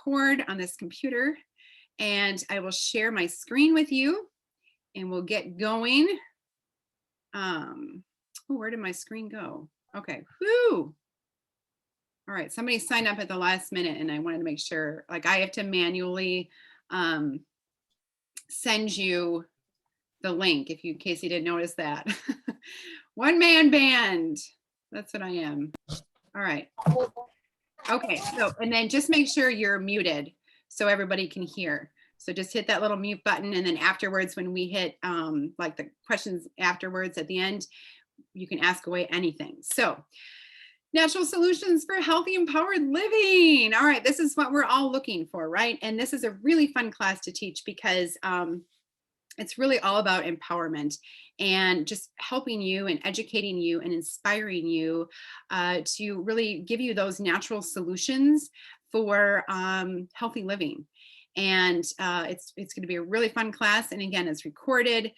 record on this computer and I will share my screen with you and we'll get going. Oh, where did my screen go? Okay, whoo. All right, somebody signed up at the last minute and I wanted to make sure, like I have to manually send you the link in case you didn't notice that. One man band, that's what I am. All right. Okay, so, and then just make sure you're muted so everybody can hear. So just hit that little mute button and then afterwards when we hit like the questions afterwards at the end, you can ask away anything. So natural solutions for healthy, empowered living. All right, this is what we're all looking for, right? And this is a really fun class to teach because it's really all about empowerment and just helping you and educating you and inspiring you to really give you those natural solutions for healthy living. And it's going to be a really fun class. And again, it's recorded.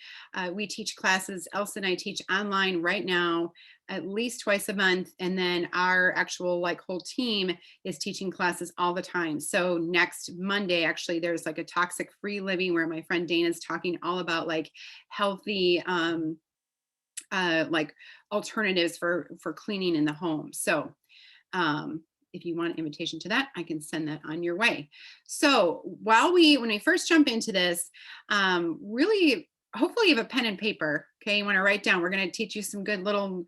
We teach classes, Elsa and I teach online right now, at least twice a month. And then our actual like whole team is teaching classes all the time. So next Monday, actually, there's like a toxic free living where my friend Dana is talking all about like healthy, like alternatives for cleaning in the home. So if you want an invitation to that, I can send that on your way. So when we first jump into this, really, hopefully you have a pen and paper. Okay, you want to write down. We're going to teach you some good little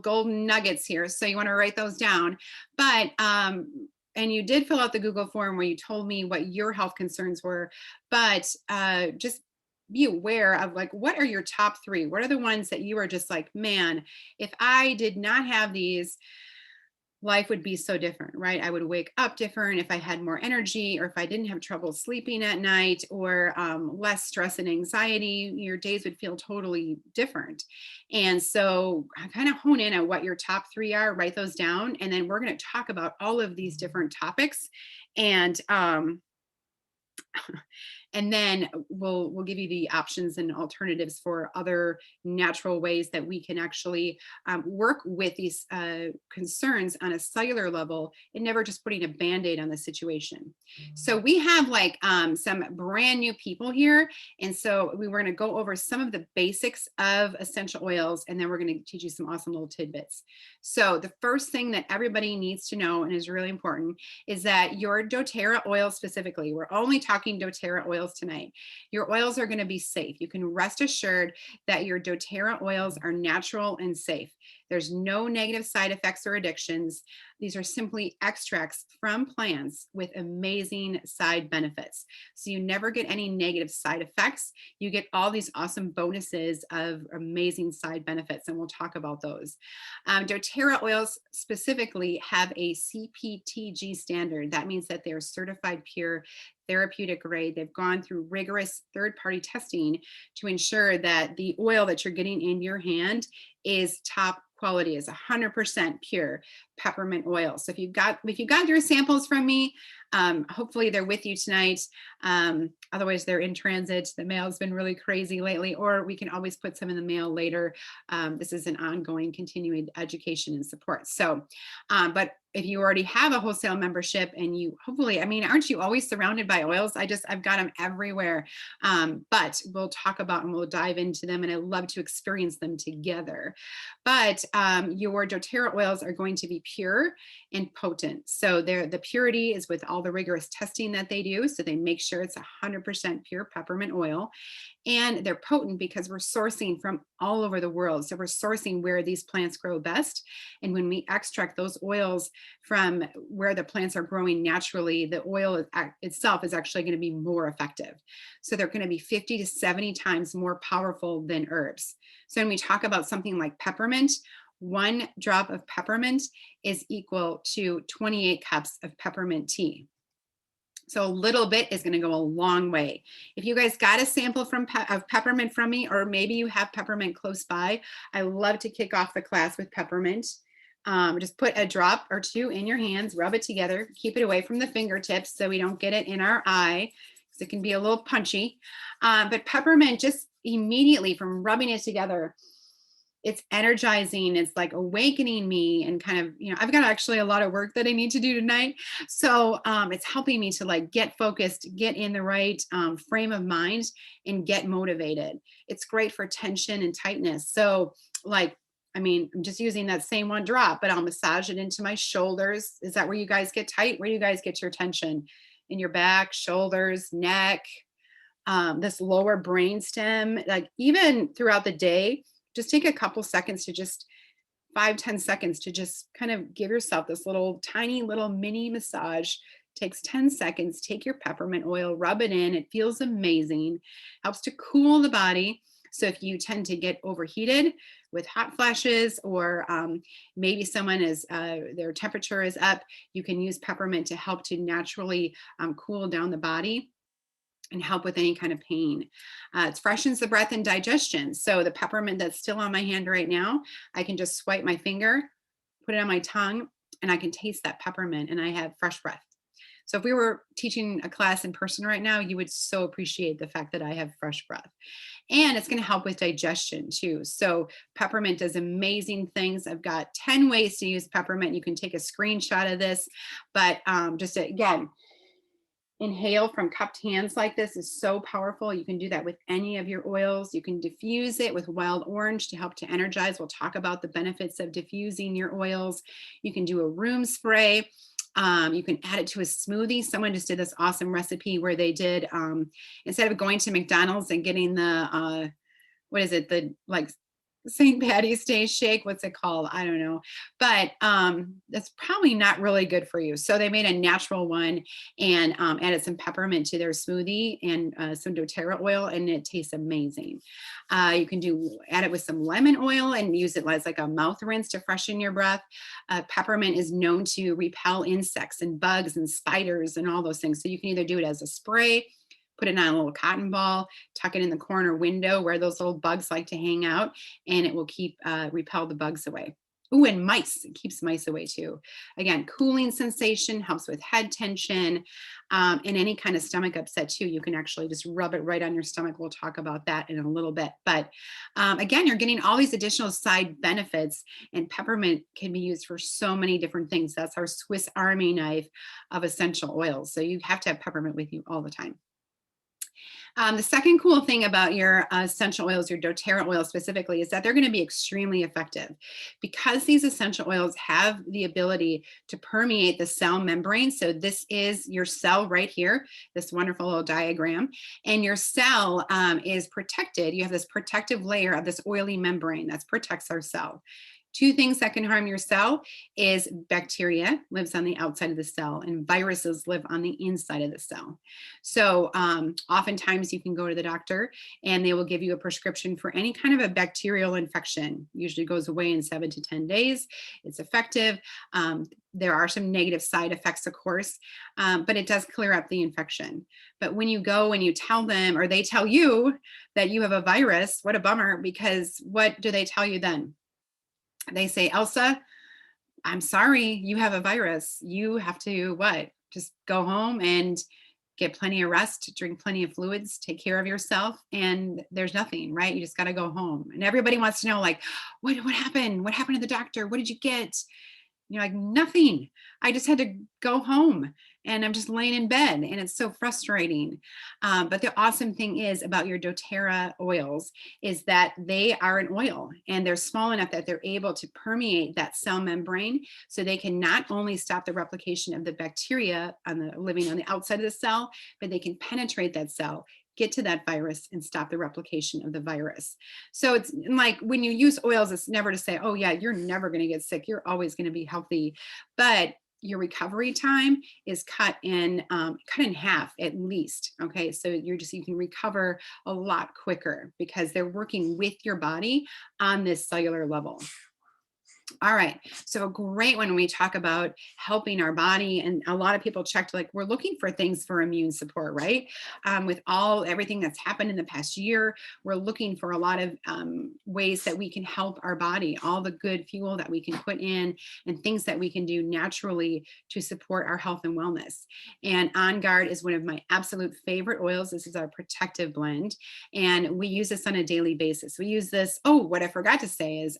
golden nuggets here. So you want to write those down. But and you did fill out the Google form where you told me what your health concerns were. But just be aware of like, what are your top three? What are the ones that you are just like, man, if I did not have these, life would be so different, right? I would wake up different if I had more energy, or if I didn't have trouble sleeping at night, or less stress and anxiety, your days would feel totally different. And so I kind of hone in on what your top three are, write those down, and then we're going to talk about all of these different topics. And then we'll give you the options and alternatives for other natural ways that we can actually work with these concerns on a cellular level and never just putting a Band-Aid on the situation. So we have like some brand new people here. And so we were going to go over some of the basics of essential oils, and then we're going to teach you some awesome little tidbits. So the first thing that everybody needs to know and is really important is that your doTERRA oil specifically, we're only talking doTERRA oils tonight. Your oils are going to be safe. You can rest assured that your doTERRA oils are natural and safe. There's no negative side effects or addictions. These are simply extracts from plants with amazing side benefits. So you never get any negative side effects. You get all these awesome bonuses of amazing side benefits, and we'll talk about those. doTERRA oils specifically have a CPTG standard. That means that they're certified pure, therapeutic grade. They've gone through rigorous third-party testing to ensure that the oil that you're getting in your hand is top quality, is 100% pure peppermint oil. So if you got your samples from me, hopefully they're with you tonight. Otherwise they're in transit. The mail's been really crazy lately, or we can always put some in the mail later. This is an ongoing continuing education and support. So, but if you already have a wholesale membership and you hopefully, I mean, aren't you always surrounded by oils? I've got them everywhere. But we'll talk about and we'll dive into them, and I love to experience them together. But your doTERRA oils are going to be pure and potent. So the purity is with all the rigorous testing that they do. So they make sure it's 100% pure peppermint oil. And they're potent because we're sourcing from all over the world. So we're sourcing where these plants grow best. And when we extract those oils from where the plants are growing naturally, the oil itself is actually going to be more effective. So they're going to be 50 to 70 times more powerful than herbs. So when we talk about something like peppermint, 1 drop of peppermint is equal to 28 cups of peppermint tea. So a little bit is going to go a long way. If you guys got a sample of peppermint from me, or maybe you have peppermint close by, I love to kick off the class with peppermint. Just put a drop or two in your hands, rub it together, keep it away from the fingertips so we don't get it in our eye, because it can be a little punchy. But peppermint, just immediately from rubbing it together, it's energizing. It's like awakening me and kind of, I've got actually a lot of work that I need to do tonight. So it's helping me to like get focused, get in the right frame of mind and get motivated. It's great for tension and tightness. So like, I mean, I'm just using that same one drop, but I'll massage it into my shoulders. Is that where you guys get tight? Where do you guys get your tension? In your back, shoulders, neck, this lower brain stem, like even throughout the day, just take a couple seconds to just 5, 10 seconds to just kind of give yourself this little tiny little mini massage. Takes 10 seconds. Take your peppermint oil, rub it in. It feels amazing. Helps to cool the body. So if you tend to get overheated with hot flashes, or maybe someone is their temperature is up, you can use peppermint to help to naturally cool down the body and help with any kind of pain. It freshens the breath and digestion. So the peppermint that's still on my hand right now, I can just swipe my finger, put it on my tongue, and I can taste that peppermint and I have fresh breath. So if we were teaching a class in person right now, you would so appreciate the fact that I have fresh breath. And it's going to help with digestion too. So peppermint does amazing things. I've got 10 ways to use peppermint. You can take a screenshot of this, but just again, inhale from cupped hands like this is so powerful. You can do that with any of your oils. You can diffuse it with wild orange to help to energize. We'll talk about the benefits of diffusing your oils. You can do a room spray. You can add it to a smoothie. Someone just did this awesome recipe where they did, instead of going to McDonald's and getting the, what is it? The like St. Patty's Day shake, what's it called? I don't know, but that's probably not really good for you. So they made a natural one and added some peppermint to their smoothie and some doTERRA oil, and it tastes amazing. You can add it with some lemon oil and use it as like a mouth rinse to freshen your breath. Peppermint is known to repel insects and bugs and spiders and all those things. So you can either do it as a spray, put it on a little cotton ball, tuck it in the corner window where those little bugs like to hang out, and it will repel the bugs away. Ooh, and mice, it keeps mice away too. Again, cooling sensation, helps with head tension, and any kind of stomach upset too. You can actually just rub it right on your stomach. We'll talk about that in a little bit. But again, you're getting all these additional side benefits, and peppermint can be used for so many different things. That's our Swiss Army knife of essential oils. So you have to have peppermint with you all the time. The second cool thing about your essential oils, your doTERRA oil specifically, is that they're going to be extremely effective because these essential oils have the ability to permeate the cell membrane. So this is your cell right here, this wonderful little diagram, and your cell is protected. You have this protective layer of this oily membrane that protects our cell. Two things that can harm your cell is bacteria lives on the outside of the cell and viruses live on the inside of the cell. So oftentimes you can go to the doctor and they will give you a prescription for any kind of a bacterial infection. Usually goes away in 7 to 10 days. It's effective. There are some negative side effects, of course, but it does clear up the infection. But when you go and you tell them, or they tell you that you have a virus, what a bummer, because what do they tell you then? They say, Elsa, I'm sorry, you have a virus. You have to what? Just go home and get plenty of rest, drink plenty of fluids, take care of yourself, and there's nothing, right? You just got to go home. And everybody wants to know, like, what happened? What happened to the doctor? What did you get? You're like, nothing. I just had to go home and I'm just laying in bed, and it's so frustrating. But the awesome thing is about your doTERRA oils is that they are an oil and they're small enough that they're able to permeate that cell membrane. So they can not only stop the replication of the bacteria living on the outside of the cell, but they can penetrate that cell, get to that virus and stop the replication of the virus. So it's like when you use oils, it's never to say, oh yeah, you're never going to get sick. You're always going to be healthy. But your recovery time is cut in half at least. Okay. So you can recover a lot quicker because they're working with your body on this cellular level. All right. So a great one when we talk about helping our body, and a lot of people checked, like we're looking for things for immune support, right? With everything that's happened in the past year, we're looking for a lot of ways that we can help our body, all the good fuel that we can put in, and things that we can do naturally to support our health and wellness. And On Guard is one of my absolute favorite oils. This is our protective blend, and we use this on a daily basis. We use this. Oh, what I forgot to say is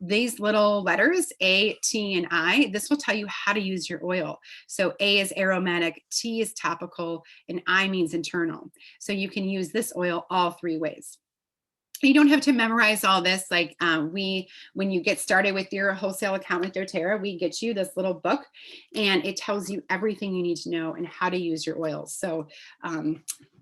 these little letters, A, T, and I, this will tell you how to use your oil. So A is aromatic, T is topical, and I means internal. So you can use this oil all three ways. You don't have to memorize all this. Like when you get started with your wholesale account with doTERRA, we get you this little book, and it tells you everything you need to know and how to use your oils. So,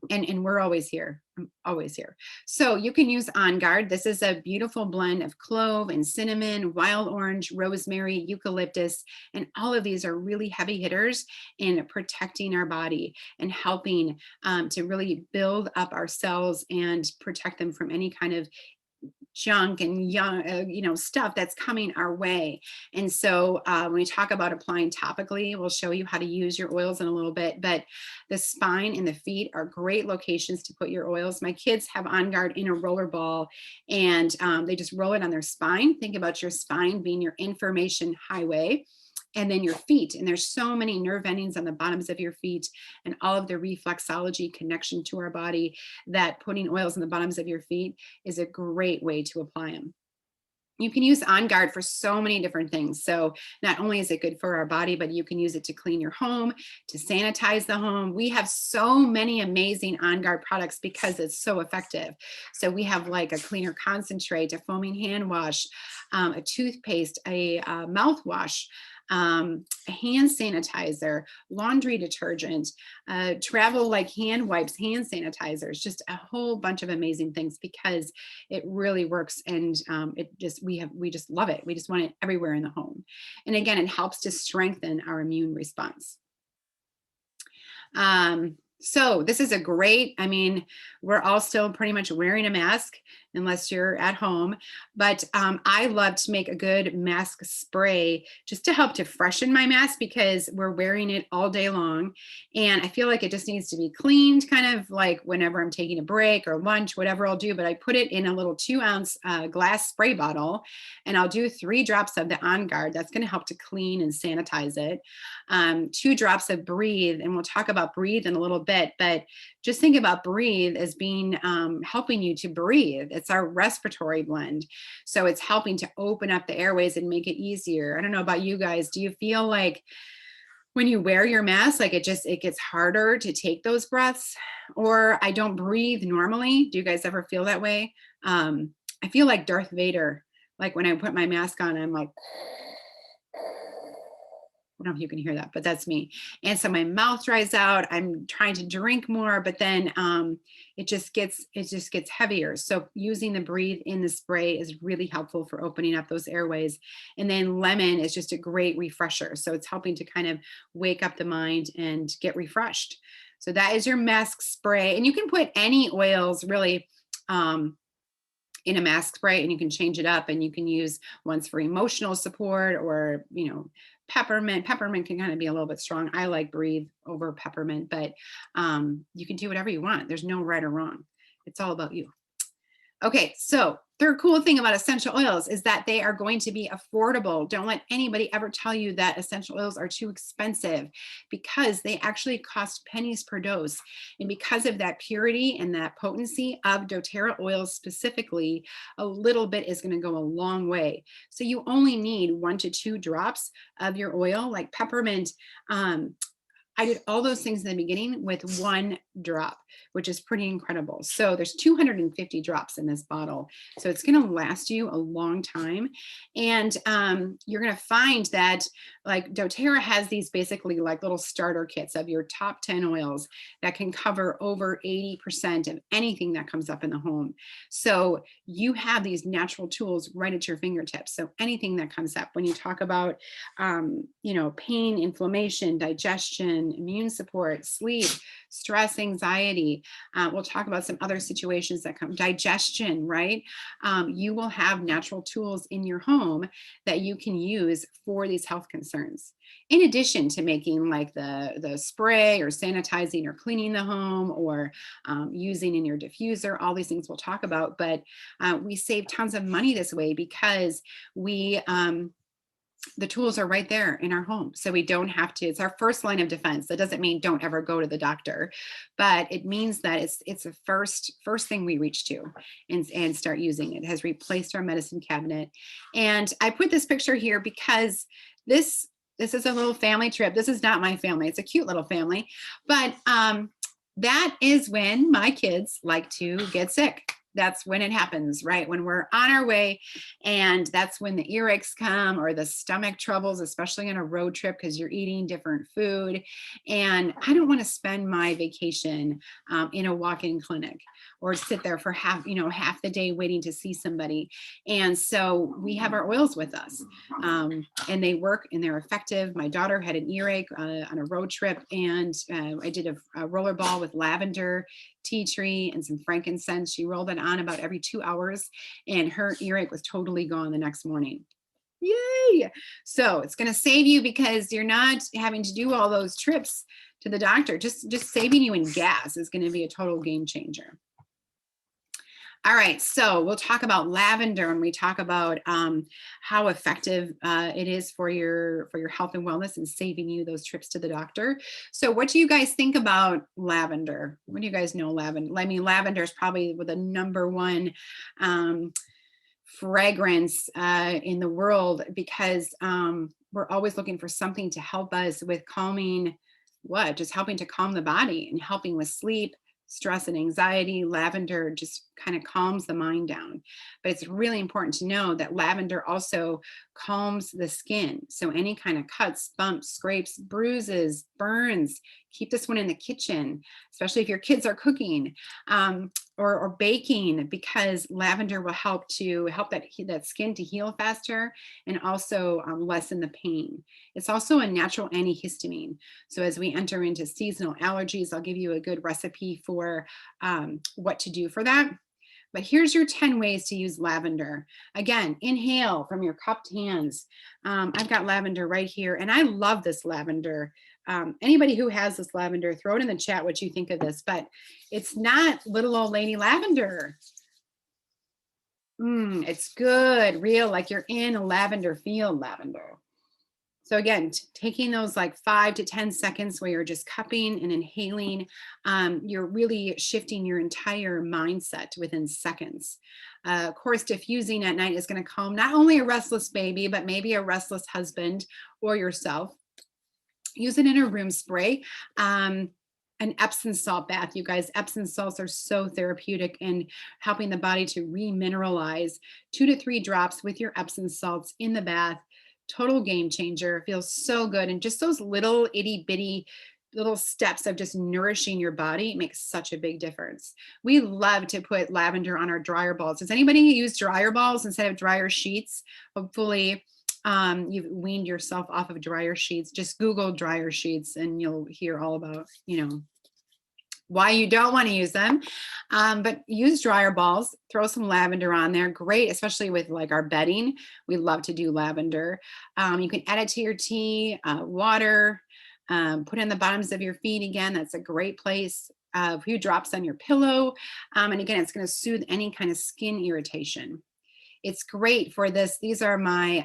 and we're always here. I'm always here. So you can use On Guard. This is a beautiful blend of clove and cinnamon, wild orange, rosemary, eucalyptus, and all of these are really heavy hitters in protecting our body and helping to really build up our cells and protect them from any kind of junk and stuff that's coming our way. And so when we talk about applying topically, we'll show you how to use your oils in a little bit, but the spine and the feet are great locations to put your oils. My kids have On Guard in a roller ball, and they just roll it on their spine. Think about your spine being your information highway, and then your feet. And there's so many nerve endings on the bottoms of your feet and all of the reflexology connection to our body, that putting oils on the bottoms of your feet is a great way to apply them. You can use On Guard for so many different things. So not only is it good for our body, but you can use it to clean your home, to sanitize the home. We have so many amazing On Guard products because it's so effective. So we have like a cleaner concentrate, a foaming hand wash, a toothpaste, a mouthwash, a hand sanitizer, laundry detergent, travel like hand wipes, hand sanitizers, just a whole bunch of amazing things because it really works. And we just love it. We just want it everywhere in the home. And again, it helps to strengthen our immune response. So this is we're all still pretty much wearing a mask unless you're at home, but I love to make a good mask spray just to help to freshen my mask because we're wearing it all day long. And I feel like it just needs to be cleaned kind of like whenever I'm taking a break or lunch, whatever I'll do, but I put it in a little 2-ounce glass spray bottle, and I'll do 3 drops of the On Guard. That's going to help to clean and sanitize it. 2 drops of Breathe, and we'll talk about Breathe in a little bit, but just think about Breathe as being helping you to breathe. It's our respiratory blend. So it's helping to open up the airways and make it easier. I don't know about you guys. Do you feel like when you wear your mask, like it gets harder to take those breaths? Or I don't breathe normally. Do you guys ever feel that way? I feel like Darth Vader. Like when I put my mask on, I'm like, I don't know if you can hear that, but that's me. And so my mouth dries out. I'm trying to drink more, but then it just gets heavier. So using the Breathe in the spray is really helpful for opening up those airways. And then lemon is just a great refresher. So it's helping to kind of wake up the mind and get refreshed. So that is your mask spray. And you can put any oils really in a mask spray, and you can change it up, and you can use ones for emotional support or, peppermint. Peppermint can kind of be a little bit strong. I like Breathe over peppermint, but you can do whatever you want. There's no right or wrong. It's all about you. Okay, so third cool thing about essential oils is that they are going to be affordable. Don't let anybody ever tell you that essential oils are too expensive, because they actually cost pennies per dose. And because of that purity and that potency of doTERRA oils specifically, a little bit is going to go a long way. So you only need 1 to 2 drops of your oil, like peppermint. I did all those things in the beginning with 1 drop, which is pretty incredible. So there's 250 drops in this bottle. So it's going to last you a long time. And you're going to find that like doTERRA has these basically like little starter kits of your top 10 oils that can cover over 80% of anything that comes up in the home. So you have these natural tools right at your fingertips. So anything that comes up when you talk about, pain, inflammation, digestion, digestion, immune support, sleep, stress, anxiety. We'll talk about some other situations that come, digestion, right? You will have natural tools in your home that you can use for these health concerns. In addition to making like the spray or sanitizing or cleaning the home or using in your diffuser, all these things we'll talk about, but we save tons of money this way because we, the tools are right there in our home. So we don't have to, it's our first line of defense. That doesn't mean don't ever go to the doctor, but it means that it's the first thing we reach to and start using. It has replaced our medicine cabinet. And I put this picture here because this is a little family trip. This is not my family. It's a cute little family, but that is when my kids like to get sick. That's when it happens, right? When we're on our way, and that's when the earaches come or the stomach troubles, especially on a road trip because you're eating different food. And I don't want to spend my vacation in a walk-in clinic or sit there for half the day waiting to see somebody. And so we have our oils with us, and they work and they're effective. My daughter had an earache on a road trip, and I did a roller ball with lavender, tea tree, and some frankincense. She rolled it on about every 2 hours, and her earache was totally gone the next morning. Yay! So it's going to save you because you're not having to do all those trips to the doctor. Just saving you in gas is going to be a total game changer. All right, so we'll talk about lavender when we talk about how effective it is for your health and wellness and saving you those trips to the doctor. So what do you guys think about lavender? What do you guys know lavender? I mean, lavender is probably the number one fragrance in the world because we're always looking for something to help us with calming, just helping to calm the body and helping with sleep, stress and anxiety. Lavender just kind of calms the mind down. But it's really important to know that lavender also calms the skin. So any kind of cuts, bumps, scrapes, bruises, burns, keep this one in the kitchen, especially if your kids are cooking or baking, because lavender will help that skin to heal faster and also lessen the pain. It's also a natural antihistamine. So as we enter into seasonal allergies, I'll give you a good recipe for what to do for that. But here's your 10 ways to use lavender. Again, inhale from your cupped hands. I've got lavender right here, and I love this lavender. Anybody who has this lavender, throw it in the chat what you think of this, but it's not little old lady lavender. It's good, real, like you're in a lavender field lavender. So again, taking those like 5 to 10 seconds where you're just cupping and inhaling, you're really shifting your entire mindset within seconds. Of course, diffusing at night is going to calm not only a restless baby, but maybe a restless husband or yourself. Use it in a room spray. An Epsom salt bath, you guys. Epsom salts are so therapeutic in helping the body to remineralize. 2 to 3 drops with your Epsom salts in the bath. Total game changer. Feels so good. And just those little itty bitty little steps of just nourishing your body makes such a big difference. We love to put lavender on our dryer balls. Does anybody use dryer balls instead of dryer sheets? Hopefully you've weaned yourself off of dryer sheets. Just Google dryer sheets and you'll hear all about, why you don't want to use them. But use dryer balls, throw some lavender on there. Great, especially with like our bedding. We love to do lavender. You can add it to your tea, water, put it in the bottoms of your feet again. That's a great place. A few drops on your pillow. And again, it's going to soothe any kind of skin irritation. It's great for this. These are my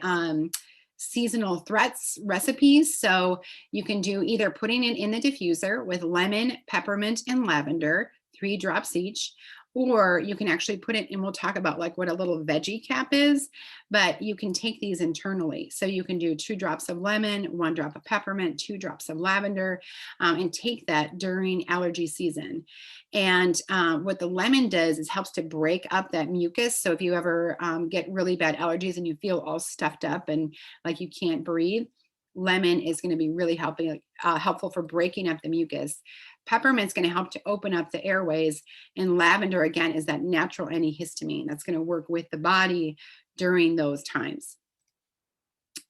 seasonal threats recipes. So you can do either putting it in the diffuser with lemon, peppermint, and lavender, 3 drops each, or you can actually put it, and we'll talk about like what a little veggie cap is, but you can take these internally. So you can do 2 drops of lemon, 1 drop of peppermint, 2 drops of lavender, and take that during allergy season. And what the lemon does is helps to break up that mucus. So if you ever get really bad allergies and you feel all stuffed up and like you can't breathe, lemon is going to be really helpful for breaking up the mucus. Peppermint's going to help to open up the airways, and lavender again is that natural antihistamine that's going to work with the body during those times.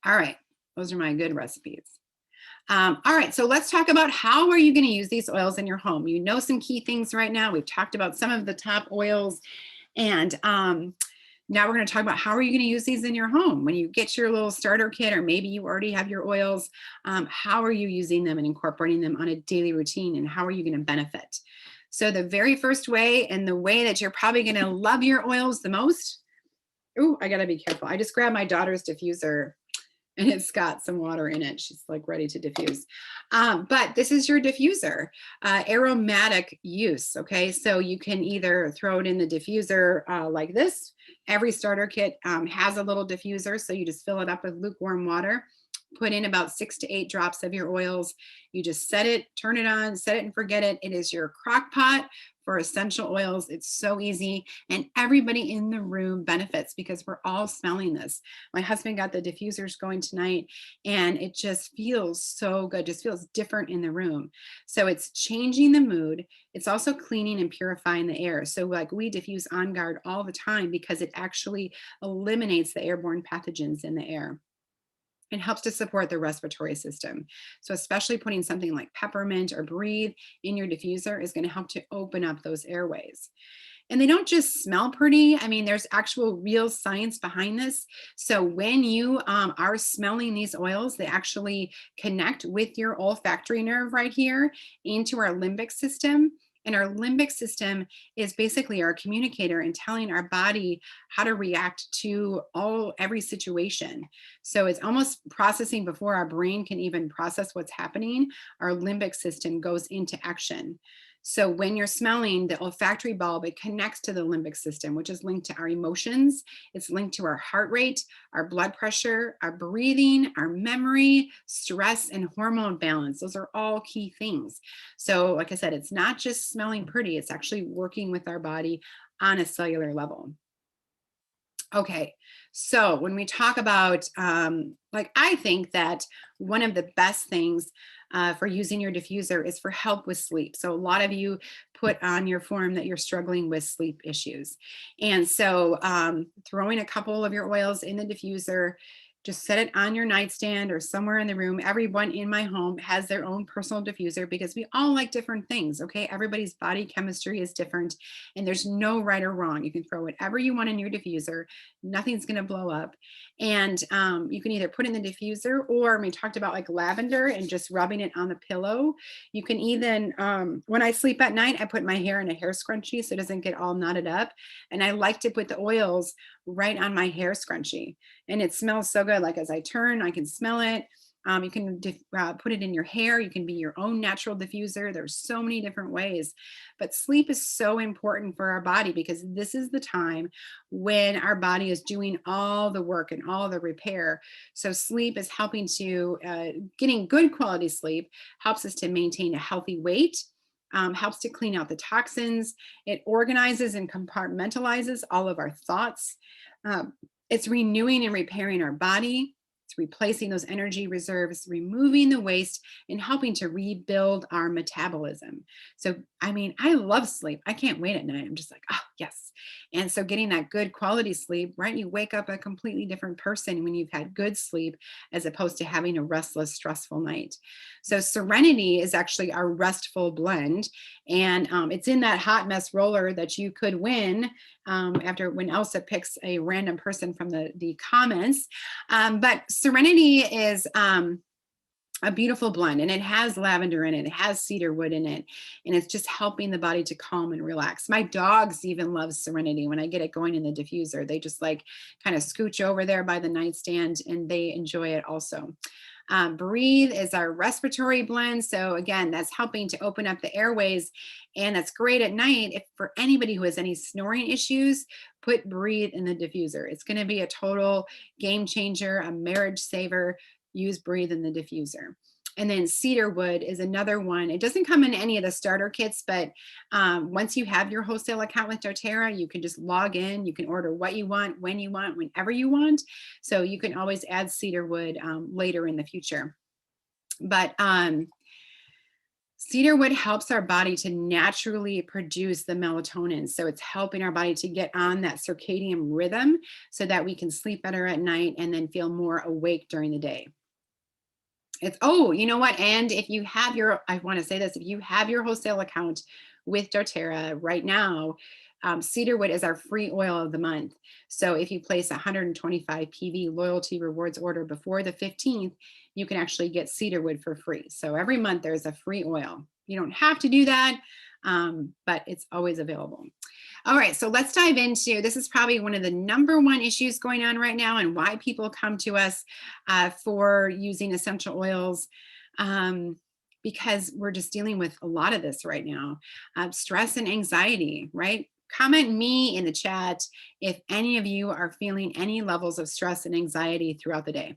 All right, those are my good recipes. All right, so let's talk about how are you going to use these oils in your home. You know some key things right now. We've talked about some of the top oils, and now we're going to talk about how are you going to use these in your home when you get your little starter kit, or maybe you already have your oils. How are you using them and incorporating them on a daily routine, and how are you going to benefit? So the very first way, and the way that you're probably going to love your oils the most. Oh, I got to be careful. I just grabbed my daughter's diffuser and it's got some water in it. She's like ready to diffuse. But this is your diffuser, aromatic use. Okay, so you can either throw it in the diffuser like this. Every starter kit has a little diffuser, so you just fill it up with lukewarm water. Put in about 6 to 8 drops of your oils. You just set it, turn it on, set it and forget it. It is your crock pot for essential oils. It's so easy, and everybody in the room benefits because we're all smelling this. My husband got the diffusers going tonight, and it just feels so good. Just feels different in the room. So it's changing the mood. It's also cleaning and purifying the air. So like we diffuse On Guard all the time because it actually eliminates the airborne pathogens in the air. It helps to support the respiratory system. So especially putting something like peppermint or breathe in your diffuser is going to help to open up those airways. And they don't just smell pretty. I mean, there's actual real science behind this. So when you are smelling these oils, they actually connect with your olfactory nerve right here into our limbic system. And our limbic system is basically our communicator and telling our body how to react to every situation. So it's almost processing before our brain can even process what's happening. Our limbic system goes into action. So when you're smelling the olfactory bulb, it connects to the limbic system, which is linked to our emotions. It's linked to our heart rate, our blood pressure, our breathing, our memory, stress, and hormone balance. Those are all key things. So like I said, it's not just smelling pretty, it's actually working with our body on a cellular level. Okay, so when we talk about, I think that one of the best things for using your diffuser is for help with sleep. So a lot of you put on your form that you're struggling with sleep issues. And so throwing a couple of your oils in the diffuser, just set it on your nightstand or somewhere in the room. Everyone in my home has their own personal diffuser because we all like different things, okay? Everybody's body chemistry is different, and there's no right or wrong. You can throw whatever you want in your diffuser. Nothing's gonna blow up. And you can either put it in the diffuser, or we talked about like lavender and just rubbing it on the pillow. You can even, when I sleep at night, I put my hair in a hair scrunchie so it doesn't get all knotted up. And I like to put the oils right on my hair scrunchie. And it smells so good. Like as I turn, I can smell it. You can put it in your hair. You can be your own natural diffuser. There's so many different ways. But sleep is so important for our body because this is the time when our body is doing all the work and all the repair. So sleep is helping to, getting good quality sleep helps us to maintain a healthy weight. Helps to clean out the toxins. It organizes and compartmentalizes all of our thoughts. It's renewing and repairing our body. It's replacing those energy reserves, removing the waste, and helping to rebuild our metabolism. So, I mean, I love sleep. I can't wait at night. I'm just like, oh, yes. And so getting that good quality sleep, right? You wake up a completely different person when you've had good sleep as opposed to having a restless, stressful night. So Serenity is actually our restful blend. And it's in that hot mess roller that you could win after when Elsa picks a random person from the comments. But Serenity is a beautiful blend, and it has lavender in it. It has cedar wood in it, and it's just helping the body to calm and relax. My dogs even love Serenity. When I get it going in the diffuser, they just like kind of scooch over there by the nightstand and they enjoy it also. Breathe is our respiratory blend. So again, that's helping to open up the airways, and that's great at night. If for anybody who has any snoring issues, put Breathe in the diffuser. It's going to be a total game changer, a marriage saver. Use Breathe in the diffuser. And then cedar wood is another one. It doesn't come in any of the starter kits, but once you have your wholesale account with doTERRA, you can just log in. You can order what you want, when you want, whenever you want. So you can always add cedar wood later in the future. But cedar wood helps our body to naturally produce the melatonin. So it's helping our body to get on that circadian rhythm so that we can sleep better at night and then feel more awake during the day. It's, oh, you know what? And if you have your, I want to say this, if you have your wholesale account with doTERRA right now, cedarwood is our free oil of the month. So if you place a 125 PV loyalty rewards order before the 15th, you can actually get cedarwood for free. So every month there's a free oil. You don't have to do that, but it's always available. All right, so let's dive into, this is probably one of the #1 issues going on right now and why people come to us for using essential oils, because we're just dealing with a lot of this right now. Stress and anxiety, right? Comment me in the chat if any of you are feeling any levels of stress and anxiety throughout the day.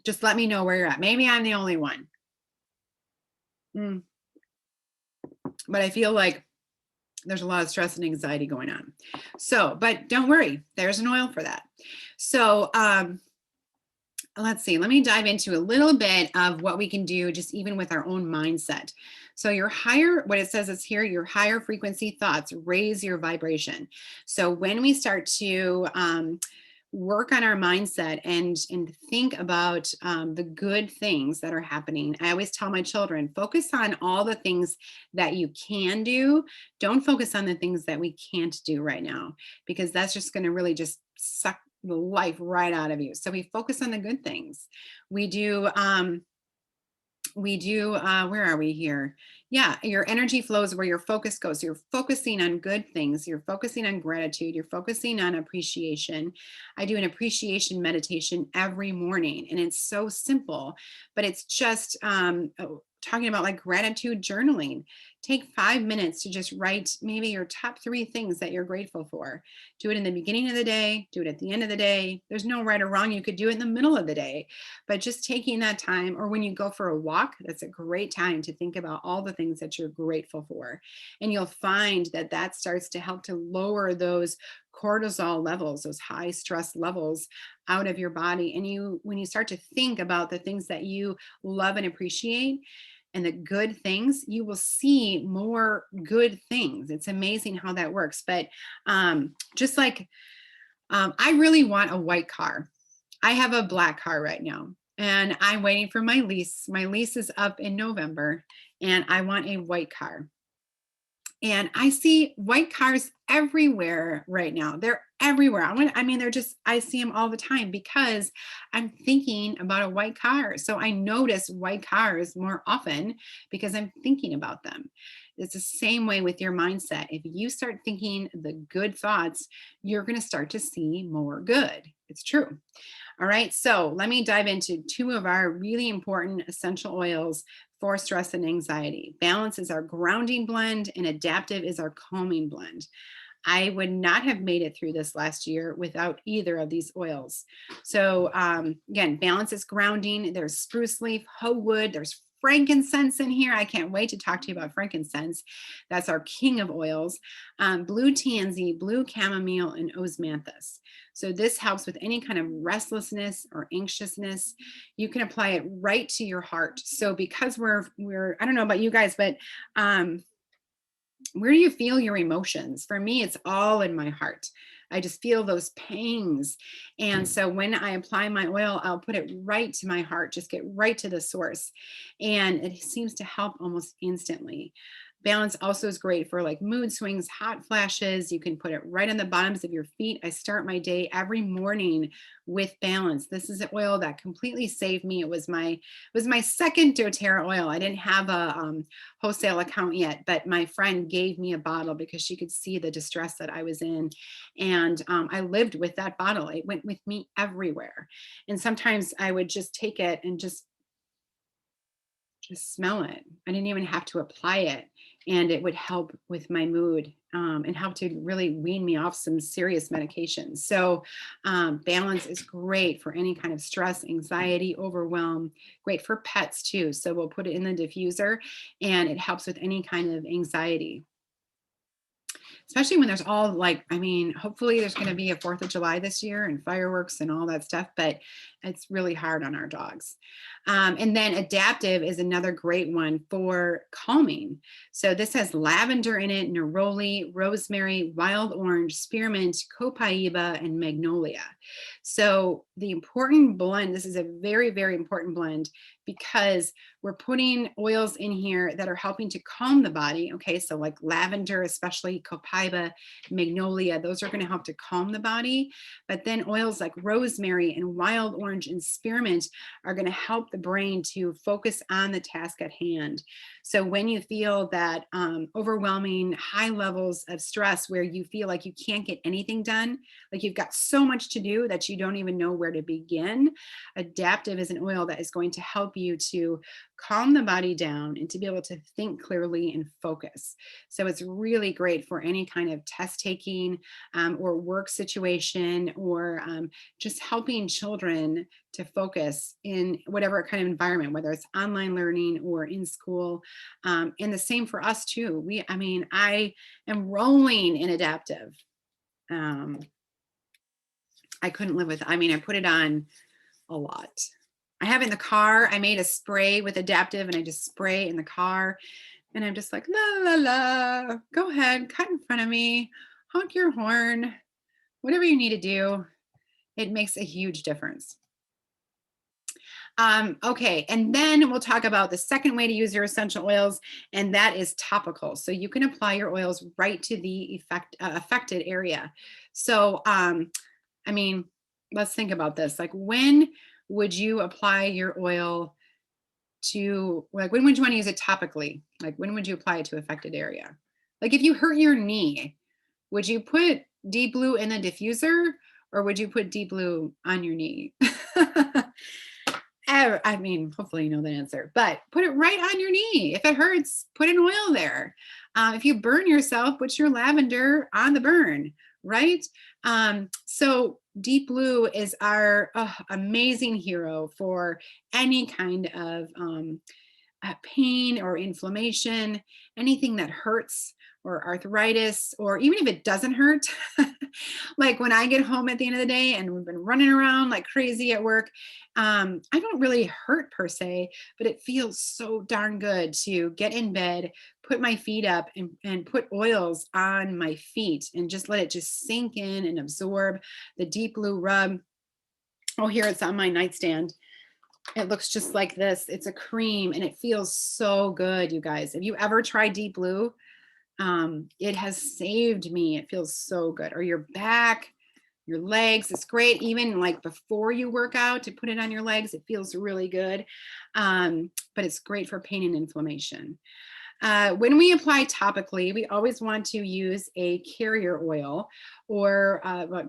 Just let me know where you're at. Maybe I'm the only one. But I feel like there's a lot of stress and anxiety going on. So, but don't worry, there's an oil for that. So let's see, let me dive into a little bit of what we can do just even with our own mindset. So your higher, what it says is here, your higher frequency thoughts raise your vibration. So when we start to work on our mindset and think about the good things that are happening. I always tell my children, focus on all the things that you can do. Don't focus on the things that we can't do right now, because that's just going to really just suck the life right out of you. So we focus on the good things. We do, where are we here? Yeah, your energy flows where your focus goes. You're focusing on good things. You're focusing on gratitude. You're focusing on appreciation. I do an appreciation meditation every morning, and it's so simple, but it's just talking about like gratitude journaling. Take 5 minutes to just write maybe your top 3 things that you're grateful for. Do it in the beginning of the day, do it at the end of the day. There's no right or wrong. You could do it in the middle of the day, but just taking that time, or when you go for a walk, that's a great time to think about all the things that you're grateful for. And you'll find that that starts to help to lower those cortisol levels, those high stress levels out of your body. And when you start to think about the things that you love and appreciate, and the good things, you will see more good things. It's amazing how that works. But just like, I really want a white car. I have a black car right now, and I'm waiting for my lease. My lease is up in November, and I want a white car. And I see white cars everywhere right now. They're everywhere. I see them all the time because I'm thinking about a white car. So I notice white cars more often because I'm thinking about them. It's the same way with your mindset. If you start thinking the good thoughts, you're going to start to see more good. It's true. All right, so let me dive into 2 of our really important essential oils for stress and anxiety. Balance is our grounding blend, and Adaptive is our calming blend. I would not have made it through this last year without either of these oils. So again, Balance is grounding. There's spruce leaf, hoe wood, there's frankincense in here. I can't wait to talk to you about frankincense. That's our king of oils. Blue tansy, blue chamomile, and osmanthus. So this helps with any kind of restlessness or anxiousness. You can apply it right to your heart. So because we're I don't know about you guys, but where do you feel your emotions? For me, it's all in my heart. I just feel those pangs. And so when I apply my oil, I'll put it right to my heart, just get right to the source. And it seems to help almost instantly. Balance also is great for like mood swings, hot flashes. You can put it right on the bottoms of your feet. I start my day every morning with Balance. This is an oil that completely saved me. It was my second doTERRA oil. I didn't have a wholesale account yet, but my friend gave me a bottle because she could see the distress that I was in. And I lived with that bottle. It went with me everywhere. And sometimes I would just take it and just smell it. I didn't even have to apply it. And it would help with my mood and help to really wean me off some serious medications. So Balance is great for any kind of stress, anxiety, overwhelm, great for pets too. So we'll put it in the diffuser and it helps with any kind of anxiety. Especially when there's all like, I mean, hopefully there's going to be a 4th of July this year and fireworks and all that stuff, but it's really hard on our dogs. And then Adaptive is another great one for calming. So this has lavender in it, neroli, rosemary, wild orange, spearmint, copaiba, and magnolia. So the important blend, this is a very, very important blend because we're putting oils in here that are helping to calm the body. Okay, so like lavender, especially copaiba, magnolia, those are going to help to calm the body. But then oils like rosemary and wild orange and spearmint are going to help the brain to focus on the task at hand. So when you feel that overwhelming high levels of stress where you feel like you can't get anything done, like you've got so much to do that you don't even know where to begin, Adaptive is an oil that is going to help you to calm the body down and to be able to think clearly and focus. So it's really great for any kind of test taking or work situation, or just helping children to focus in whatever kind of environment, whether it's online learning or in school. And the same for us too. I am rolling in Adaptive. I couldn't live with it. I put it on a lot. I have it in the car. I made a spray with Adaptive and I just spray in the car. And I'm just like, la, la, la, go ahead, cut in front of me, honk your horn, whatever you need to do. It makes a huge difference. Okay, and then we'll talk about the second way to use your essential oils, and that is topical. So you can apply your oils right to the affected area. So, let's think about this. Like, when would you apply your oil to, like, when would you want to use it topically? Like, when would you apply it to affected area? Like, if you hurt your knee, would you put Deep Blue in the diffuser, or would you put Deep Blue on your knee? Hopefully you know the answer, but put it right on your knee. If it hurts, put an oil there. If you burn yourself, put your lavender on the burn, right? So Deep Blue is our amazing hero for any kind of pain or inflammation, anything that hurts, or arthritis, or even if it doesn't hurt. Like when I get home at the end of the day and we've been running around like crazy at work, I don't really hurt per se, but it feels so darn good to get in bed, put my feet up and put oils on my feet and just let it just sink in and absorb the Deep Blue rub. Oh, here it's on my nightstand. It looks just like this. It's a cream and it feels so good, you guys. Have you ever tried Deep Blue? It has saved me. It feels so good. Or your back, your legs. It's great. Even like before you work out, to put it on your legs, it feels really good. But it's great for pain and inflammation. When we apply topically, we always want to use a carrier oil, or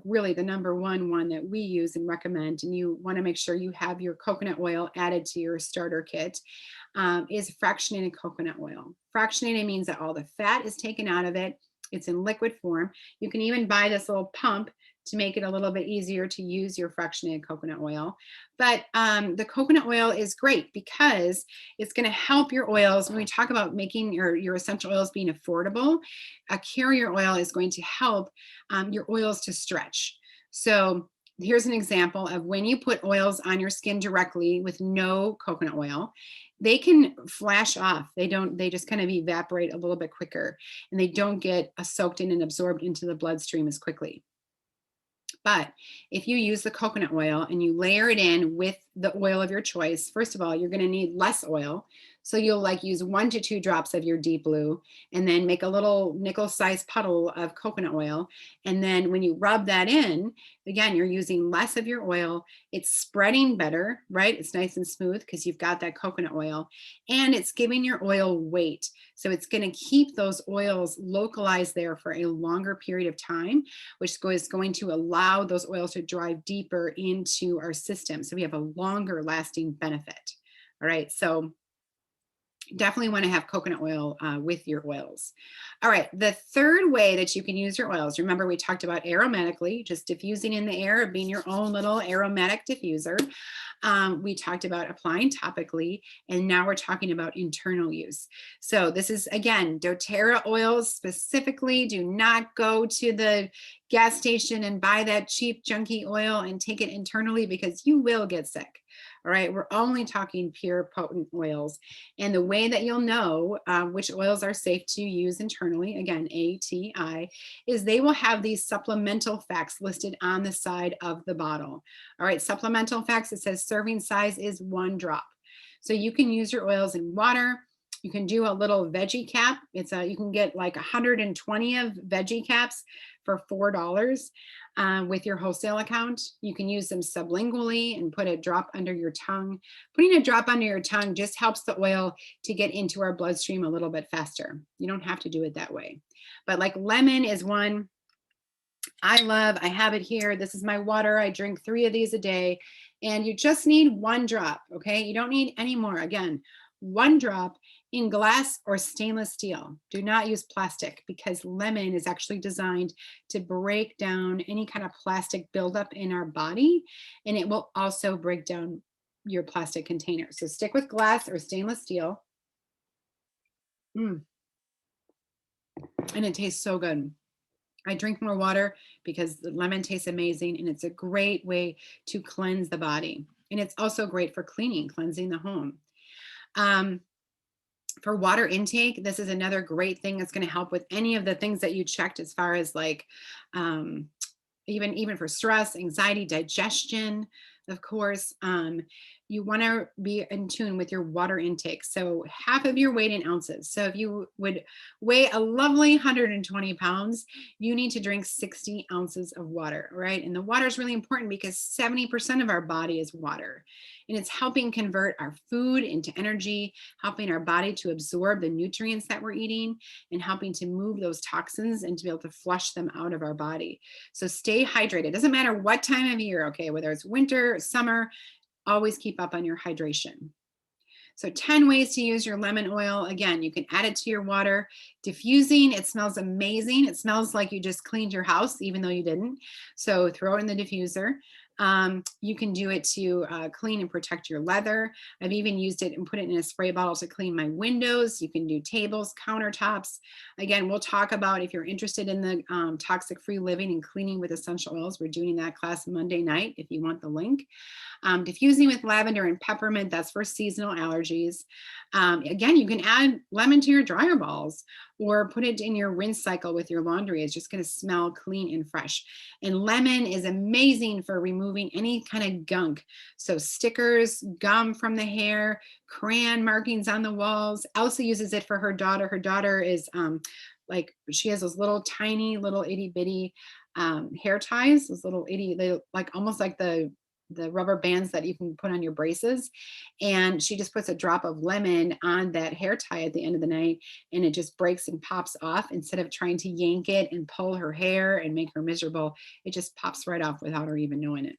really the number one that we use and recommend, and you want to make sure you have your coconut oil added to your starter kit, is fractionated coconut oil. Fractionated means that all the fat is taken out of it. It's in liquid form. You can even buy this little pump to make it a little bit easier to use your fractionated coconut oil. But the coconut oil is great because it's going to help your oils. When we talk about making your essential oils being affordable, a carrier oil is going to help your oils to stretch. So here's an example of when you put oils on your skin directly with no coconut oil, they can flash off. They just kind of evaporate a little bit quicker, and they don't get soaked in and absorbed into the bloodstream as quickly. But if you use the coconut oil and you layer it in with the oil of your choice, first of all, you're going to need less oil. So you'll like use 1 to 2 drops of your Deep Blue and then make a little nickel-sized puddle of coconut oil. And then when you rub that in, again, you're using less of your oil. It's spreading better, right? It's nice and smooth because you've got that coconut oil, and it's giving your oil weight. So it's going to keep those oils localized there for a longer period of time, which is going to allow those oils to drive deeper into our system. So we have a longer lasting benefit. All right. So definitely want to have coconut oil with your oils. All right, the third way that you can use your oils, remember we talked about aromatically, just diffusing in the air, being your own little aromatic diffuser. We talked about applying topically, and now we're talking about internal use. So this is, again, doTERRA oils specifically. Do not go to the gas station and buy that cheap junky oil and take it internally, because you will get sick. All right, we're only talking pure potent oils. And the way that you'll know which oils are safe to use internally, again, ATI, is they will have these supplemental facts listed on the side of the bottle. All right, supplemental facts, it says serving size is 1 drop. So you can use your oils in water. You can do a little veggie cap. You can get like 120 of veggie caps for $4 with your wholesale account. You can use them sublingually and put a drop under your tongue. Putting a drop under your tongue just helps the oil to get into our bloodstream a little bit faster. You don't have to do it that way. But like lemon is one I love. I have it here. This is my water. I drink 3 of these a day. And you just need 1 drop, okay? You don't need any more. Again, 1 drop in glass or stainless steel. Do not use plastic because lemon is actually designed to break down any kind of plastic buildup in our body, and it will also break down your plastic container. So stick with glass or stainless steel. And it tastes so good. I drink more water because the lemon tastes amazing, and it's a great way to cleanse the body. And it's also great for cleaning, cleansing the home. For water intake, this is another great thing that's going to help with any of the things that you checked as far as like even for stress, anxiety, digestion, of course. You want to be in tune with your water intake. So half of your weight in ounces. So if you would weigh a lovely 120 pounds, you need to drink 60 ounces of water, right? And the water is really important because 70% of our body is water. And it's helping convert our food into energy, helping our body to absorb the nutrients that we're eating, and helping to move those toxins and to be able to flush them out of our body. So stay hydrated. It doesn't matter what time of year, okay, whether it's winter, summer, always keep up on your hydration. So 10 ways to use your lemon oil. Again, you can add it to your water. Diffusing, it smells amazing. It smells like you just cleaned your house, even though you didn't. So throw it in the diffuser. You can do it to clean and protect your leather. I've even used it and put it in a spray bottle to clean my windows. You can do tables, countertops. Again, we'll talk about if you're interested in the toxic-free living and cleaning with essential oils. We're doing that class Monday night if you want the link. Diffusing with lavender and peppermint, that's for seasonal allergies. Again, you can add lemon to your dryer balls or put it in your rinse cycle with your laundry. It's just going to smell clean and fresh. And lemon is amazing for removing any kind of gunk. So stickers, gum from the hair, crayon markings on the walls. Elsa uses it for her daughter. Her daughter is like, she has those little tiny little itty bitty hair ties, those little itty, like almost like the rubber bands that you can put on your braces. And she just puts a drop of lemon on that hair tie at the end of the night, and it just breaks and pops off. Instead of trying to yank it and pull her hair and make her miserable, it just pops right off without her even knowing it.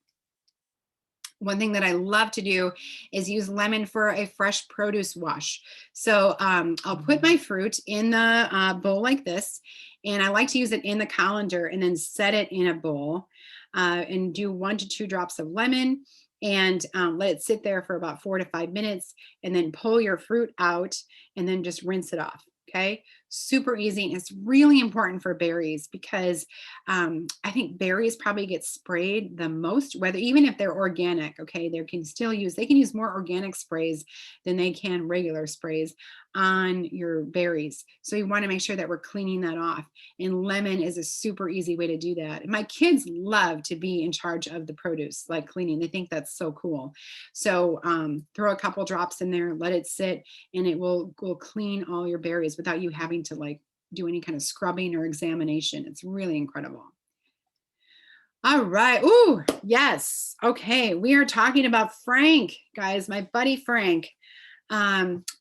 One thing that I love to do is use lemon for a fresh produce wash. So I'll put my fruit in the bowl like this, and I like to use it in the colander and then set it in a bowl and do 1 to 2 drops of lemon and let it sit there for about 4 to 5 minutes, and then pull your fruit out and then just rinse it off. Okay, super easy. And it's really important for berries because I think berries probably get sprayed the most, whether even if they're organic. Okay, they can use more organic sprays than they can regular sprays on your berries. So you want to make sure that we're cleaning that off. And lemon is a super easy way to do that. And my kids love to be in charge of the produce, like cleaning. They think that's so cool. So throw a couple drops in there, let it sit, and it will clean all your berries without you having to like do any kind of scrubbing or examination. It's really incredible. All right. Ooh, yes. Okay. We are talking about Frank, guys, my buddy Frank.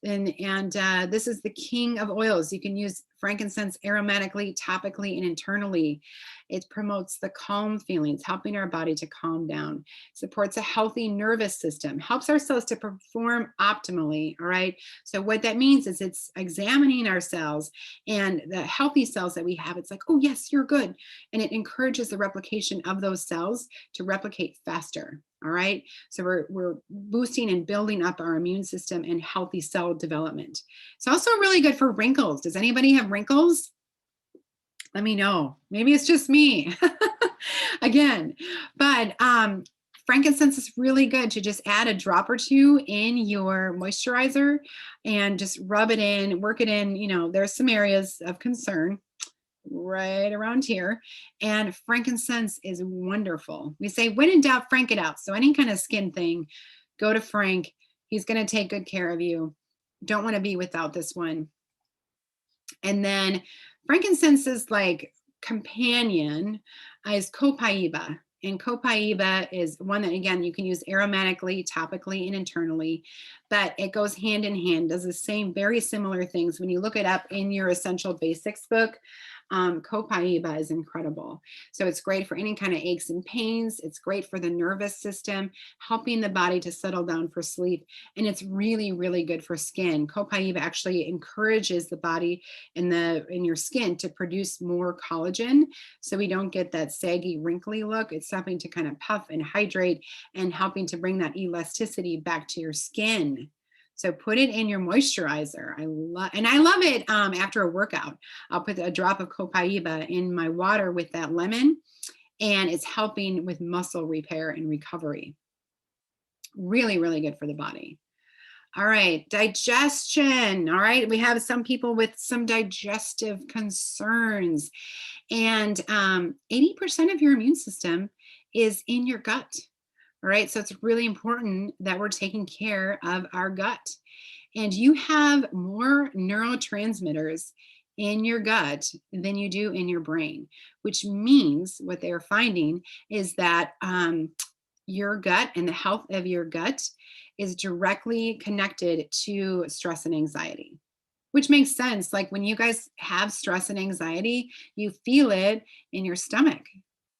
This is the king of oils. You can use frankincense aromatically, topically, and internally. It promotes the calm feelings, helping our body to calm down, supports a healthy nervous system, helps our cells to perform optimally. All right. So what that means is it's examining our cells, and the healthy cells that we have, it's like, oh yes, you're good. And it encourages the replication of those cells to replicate faster. All right. So we're boosting and building up our immune system and healthy cell development. It's also really good for wrinkles. Does anybody have wrinkles? Let me know. Maybe it's just me again, but Frankincense is really good to just add a drop or two in your moisturizer and just rub it in, work it in. You know, there's some areas of concern right around here. And frankincense is wonderful. We say, when in doubt, frank it out. So any kind of skin thing, go to Frank. He's going to take good care of you. Don't want to be without this one. And then frankincense's like companion is Copaiba. And Copaiba is one that, again, you can use aromatically, topically, and internally, but it goes hand in hand, does the same, very similar things. When you look it up in your Essential Basics book, Copaiba is incredible. So it's great for any kind of aches and pains. It's great for the nervous system, helping the body to settle down for sleep. And it's really, really good for skin. Copaiba actually encourages the body in your skin to produce more collagen, so we don't get that saggy, wrinkly look. It's helping to kind of puff and hydrate and helping to bring that elasticity back to your skin. So put it in your moisturizer. I love it after a workout. I'll put a drop of Copaiba in my water with that lemon, and it's helping with muscle repair and recovery. Really, really good for the body. All right, digestion. All right, we have some people with some digestive concerns, and 80% of your immune system is in your gut. All right, so it's really important that we're taking care of our gut. And you have more neurotransmitters in your gut than you do in your brain, which means what they're finding is that your gut and the health of your gut is directly connected to stress and anxiety, which makes sense. Like when you guys have stress and anxiety, you feel it in your stomach.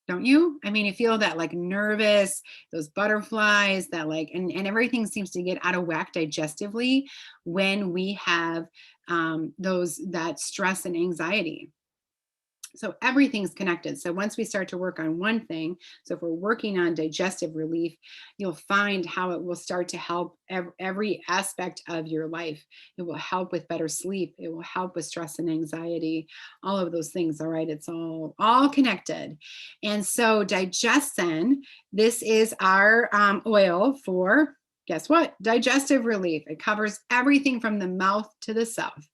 Don't you? I mean, you feel that like nervous, those butterflies, that like, and everything seems to get out of whack digestively when we have that stress and anxiety. So everything's connected. So once we start to work on one thing, so if we're working on digestive relief, you'll find how it will start to help every aspect of your life. It will help with better sleep. It will help with stress and anxiety, all of those things. All right. It's all connected. And so Digestion, this is our oil for, guess what? Digestive relief. It covers everything from the mouth to the south.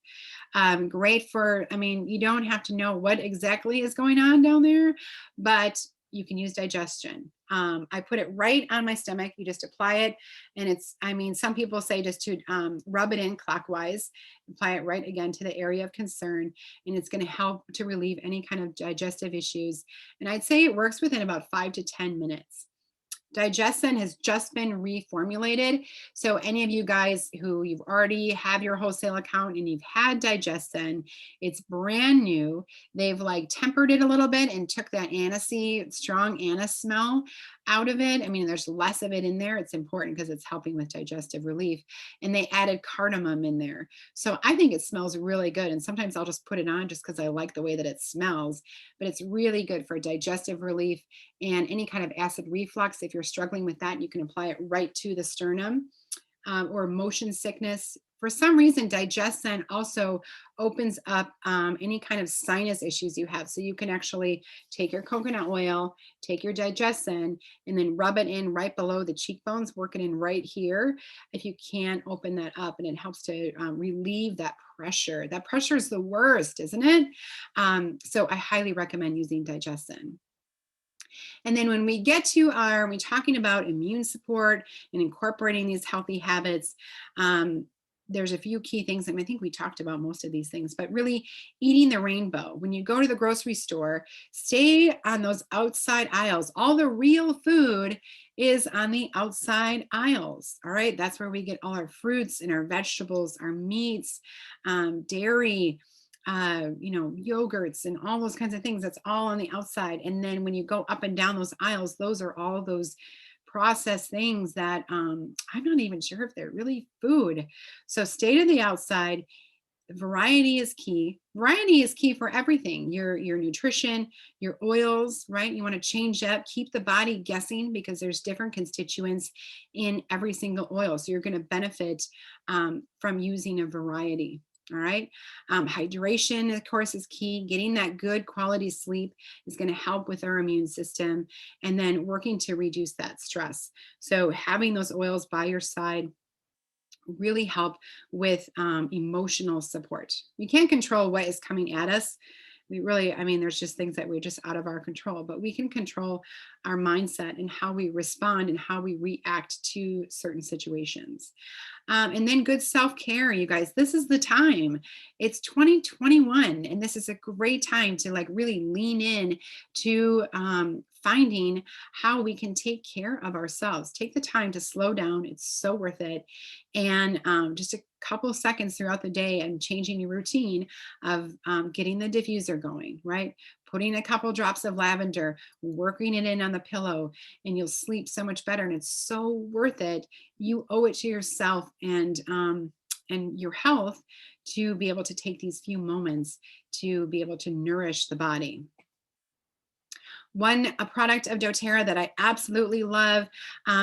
Great for, I mean, you don't have to know what exactly is going on down there, but you can use Digestion. I put it right on my stomach. You just apply it, and it's, I mean, some people say just to rub it in clockwise, apply it right again to the area of concern, and it's going to help to relieve any kind of digestive issues. And I'd say it works within about 5 to 10 minutes. Digestion has just been reformulated. So any of you guys who you've already have your wholesale account and you've had Digestion, it's brand new. They've like tempered it a little bit and took that anisey, strong anise smell out of it. I mean, there's less of it in there. It's important because it's helping with digestive relief. And they added cardamom in there. So I think it smells really good. And sometimes I'll just put it on just because I like the way that it smells. But it's really good for digestive relief and any kind of acid reflux. If you're struggling with that, you can apply it right to the sternum. Or motion sickness. For some reason, Digestion also opens up any kind of sinus issues you have. So you can actually take your coconut oil, take your Digestion, and then rub it in right below the cheekbones, work it in right here. If you can, open that up, and it helps to relieve that pressure. That pressure is the worst, isn't it? So I highly recommend using Digestion. And then when we get to we're talking about immune support and incorporating these healthy habits, there's a few key things. I mean, I think we talked about most of these things, but really eating the rainbow. When you go to the grocery store, stay on those outside aisles. All the real food is on the outside aisles. All right. That's where we get all our fruits and our vegetables, our meats, dairy, yogurts and all those kinds of things. That's all on the outside. And then when you go up and down those aisles, those are all those processed things that I'm not even sure if they're really food. So stay to the outside. Variety is key. Variety is key for everything. Your nutrition, your oils, right? You want to change up, keep the body guessing because there's different constituents in every single oil. So you're going to benefit from using a variety. All right. Hydration, of course, is key. Getting that good quality sleep is going to help with our immune system, and then working to reduce that stress. So, having those oils by your side really help with emotional support. We can't control what is coming at us. We really, I mean, there's just things that we're just out of our control, but we can control our mindset and how we respond and how we react to certain situations. And then good self care, you guys. This is the time. It's 2021, and this is a great time to like really lean in to finding how we can take care of ourselves. Take the time to slow down. It's so worth it. And just a couple seconds throughout the day and changing your routine of getting the diffuser going, right? Putting a couple drops of lavender, working it in on the pillow, and you'll sleep so much better. And it's so worth it. You owe it to yourself and your health to be able to take these few moments to be able to nourish the body. A product of doTERRA that I absolutely love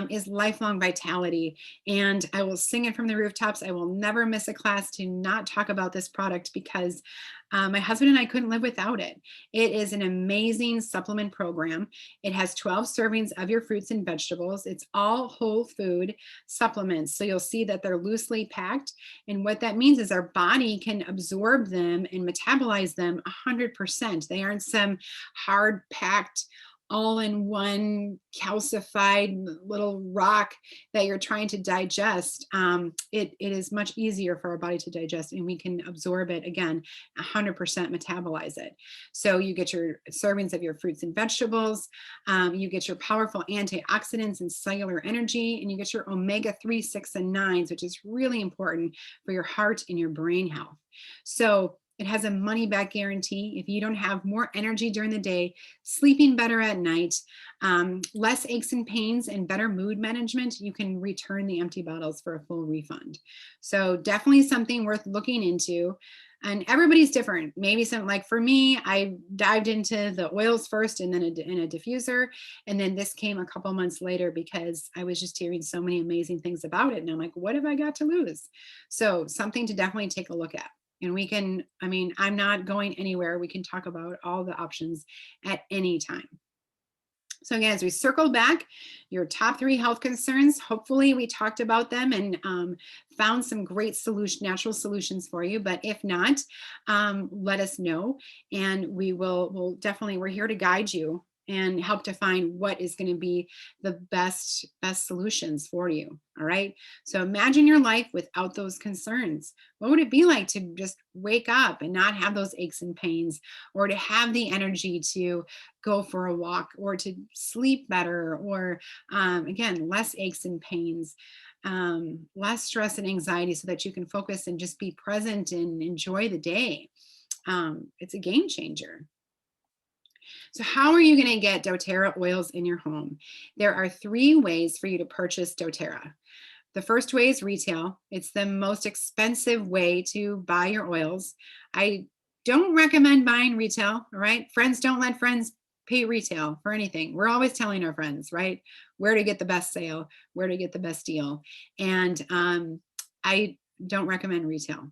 is Lifelong Vitality. And I will sing it from the rooftops. I will never miss a class to not talk about this product because my husband and I couldn't live without it. It is an amazing supplement program. It has 12 servings of your fruits and vegetables. It's all whole food supplements. So you'll see that they're loosely packed. And what that means is our body can absorb them and metabolize them 100%. They aren't some hard packed, all in one calcified little rock that you're trying to digest. It is much easier for our body to digest, and we can absorb it again, 100% metabolize it. So you get your servings of your fruits and vegetables, you get your powerful antioxidants and cellular energy, and you get your omega-3, 6, and 9s, which is really important for your heart and your brain health. So it has a money back guarantee. If you don't have more energy during the day, sleeping better at night, less aches and pains, and better mood management, you can return the empty bottles for a full refund. So definitely something worth looking into. And everybody's different. Maybe some, like for me, I dived into the oils first and then in a diffuser. And then this came a couple months later because I was just hearing so many amazing things about it. And I'm like, what have I got to lose? So something to definitely take a look at. And we can, I mean, I'm not going anywhere. We can talk about all the options at any time. So again, as we circle back, your top 3 health concerns, hopefully we talked about them and found some great natural solutions for you. But if not, let us know. And we'll definitely, we're here to guide you and help to find what is going to be the best solutions for you. All right. So imagine your life without those concerns. What would it be like to just wake up and not have those aches and pains, or to have the energy to go for a walk, or to sleep better, or again, less aches and pains, less stress and anxiety, so that you can focus and just be present and enjoy the day. It's a game changer. So how are you going to get doTERRA oils in your home? There are 3 ways for you to purchase doTERRA. The first way is retail. It's the most expensive way to buy your oils. I don't recommend buying retail, all right? Friends, don't let friends pay retail for anything. We're always telling our friends, right, where to get the best sale, where to get the best deal. And I don't recommend retail.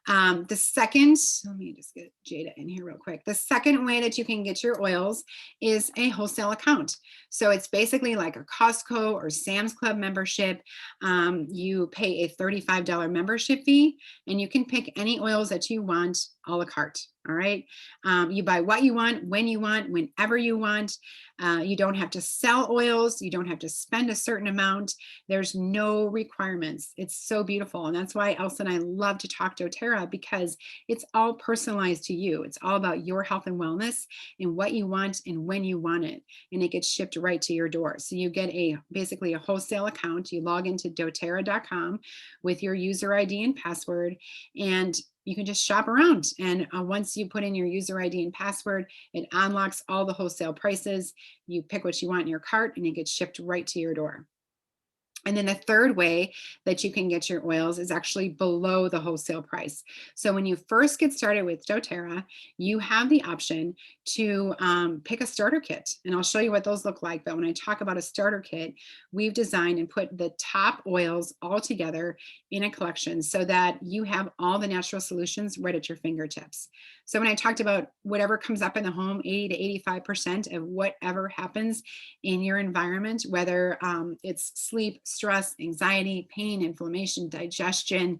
The second, let me just get Jada in here real quick. The second way that you can get your oils is a wholesale account. So it's basically like a Costco or Sam's Club membership. You pay a $35 membership fee, and you can pick any oils that you want a la carte. All right. You buy what you want, when you want, whenever you want. You don't have to sell oils. You don't have to spend a certain amount. There's no requirements. It's so beautiful. And that's why Elsa and I love to talk doTERRA, because it's all personalized to you. It's all about your health and wellness and what you want and when you want it. And it gets shipped right to your door. So you get basically a wholesale account. You log into doTERRA.com with your user ID and password, and you can just shop around. And once you put in your user ID and password, it unlocks all the wholesale prices. You pick what you want in your cart, and it gets shipped right to your door. And then the third way that you can get your oils is actually below the wholesale price. So when you first get started with doTERRA, you have the option to pick a starter kit. And I'll show you what those look like. But when I talk about a starter kit, we've designed and put the top oils all together in a collection so that you have all the natural solutions right at your fingertips. So when I talked about whatever comes up in the home, 80 to 85% of whatever happens in your environment, whether it's sleep, stress, anxiety, pain, inflammation, digestion,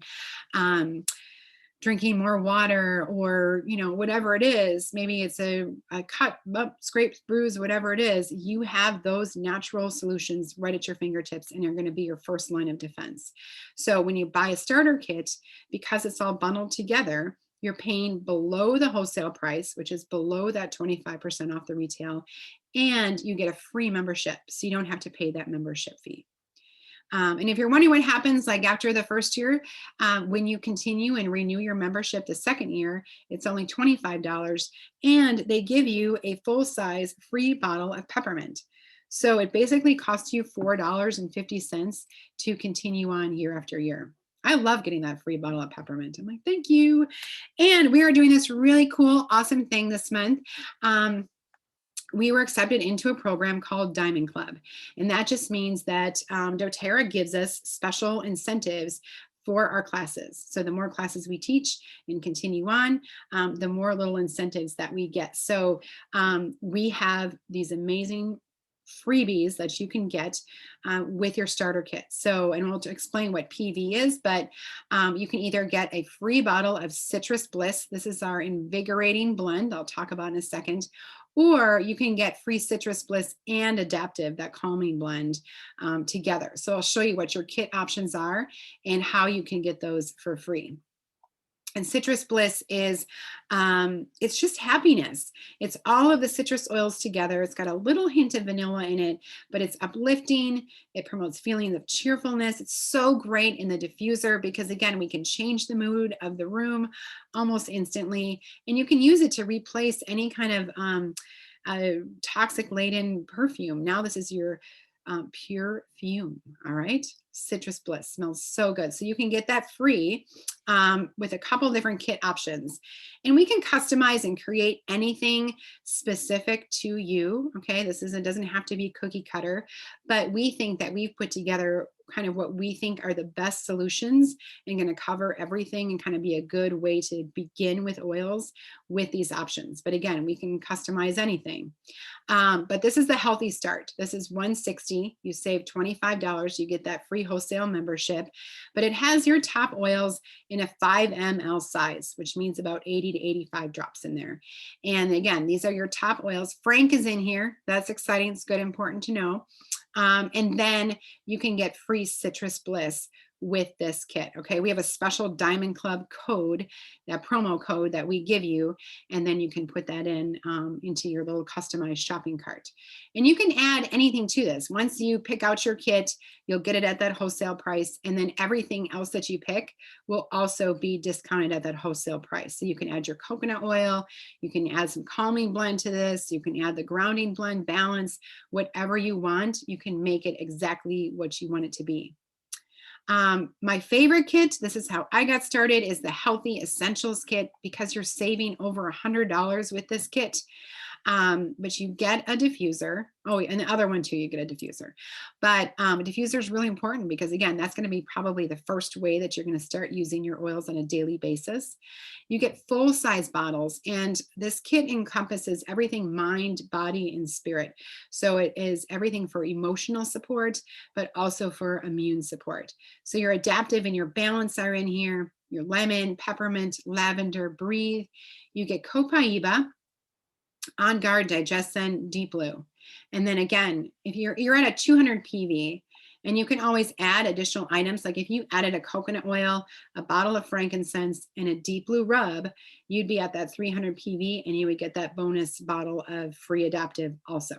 drinking more water, or whatever it is, maybe it's a cut, bump, scrape, bruise, whatever it is, you have those natural solutions right at your fingertips, and they're going to be your first line of defense. So when you buy a starter kit, because it's all bundled together, you're paying below the wholesale price, which is below that 25% off the retail, and you get a free membership, so you don't have to pay that membership fee. And if you're wondering what happens like after the first year, when you continue and renew your membership the second year, it's only $25, and they give you a full-size free bottle of peppermint. So it basically costs you $4.50 to continue on year after year. I love getting that free bottle of peppermint. I'm like, thank you. And we are doing this really cool, awesome thing this month. We were accepted into a program called Diamond Club. And that just means that doTERRA gives us special incentives for our classes. So the more classes we teach and continue on, the more little incentives that we get. So we have these amazing freebies that you can get with your starter kit. So, and we'll explain what PV is, but you can either get a free bottle of Citrus Bliss. This is our invigorating blend I'll talk about in a second. Or you can get free Citrus Bliss and Adaptive, that calming blend, together. So I'll show you what your kit options are and how you can get those for free. And Citrus Bliss is, it's just happiness. It's all of the citrus oils together. It's got a little hint of vanilla in it, but it's uplifting. It promotes feelings of cheerfulness. It's so great in the diffuser because, again, we can change the mood of the room almost instantly. And you can use it to replace any kind of toxic laden perfume. Now this is your pure fume. All right. Citrus Bliss smells so good. So you can get that free with a couple different kit options, and we can customize and create anything specific to you. Okay. It doesn't have to be cookie cutter, but we think that we've put together kind of what we think are the best solutions and going to cover everything and kind of be a good way to begin with oils with these options. But again, we can customize anything. But this is the healthy start. This is $160. You save $25. You get that free wholesale membership, but it has your top oils in a 5 ml size, which means about 80 to 85 drops in there. And again, these are your top oils. Frank is in here. That's exciting. It's good, important to know. And then you can get free Citrus Bliss with this kit. Okay, we have a special Diamond Club code, that promo code that we give you, and then you can put that in into your little customized shopping cart. And you can add anything to this. Once you pick out your kit, you'll get it at that wholesale price, and then everything else that you pick will also be discounted at that wholesale price. So you can add your coconut oil, you can add some calming blend to this, you can add the grounding blend, balance, whatever you want, you can make it exactly what you want it to be. My favorite kit, this is how I got started, is the Healthy Essentials kit, because you're saving over $100 with this kit. But you get a diffuser. Oh, and the other one too, you get a diffuser. But a diffuser is really important because, again, that's going to be probably the first way that you're going to start using your oils on a daily basis. You get full-size bottles, and this kit encompasses everything mind, body, and spirit. So it is everything for emotional support, but also for immune support. So your Adaptive and your Balance are in here. Your lemon, peppermint, lavender, breathe. You get Copaiba, On Guard, Digestion, Deep Blue. And then again, if you're at a 200 PV, and you can always add additional items. Like if you added a coconut oil, a bottle of frankincense, and a deep blue rub, you'd be at that 300 PV, and you would get that bonus bottle of free Adaptive also.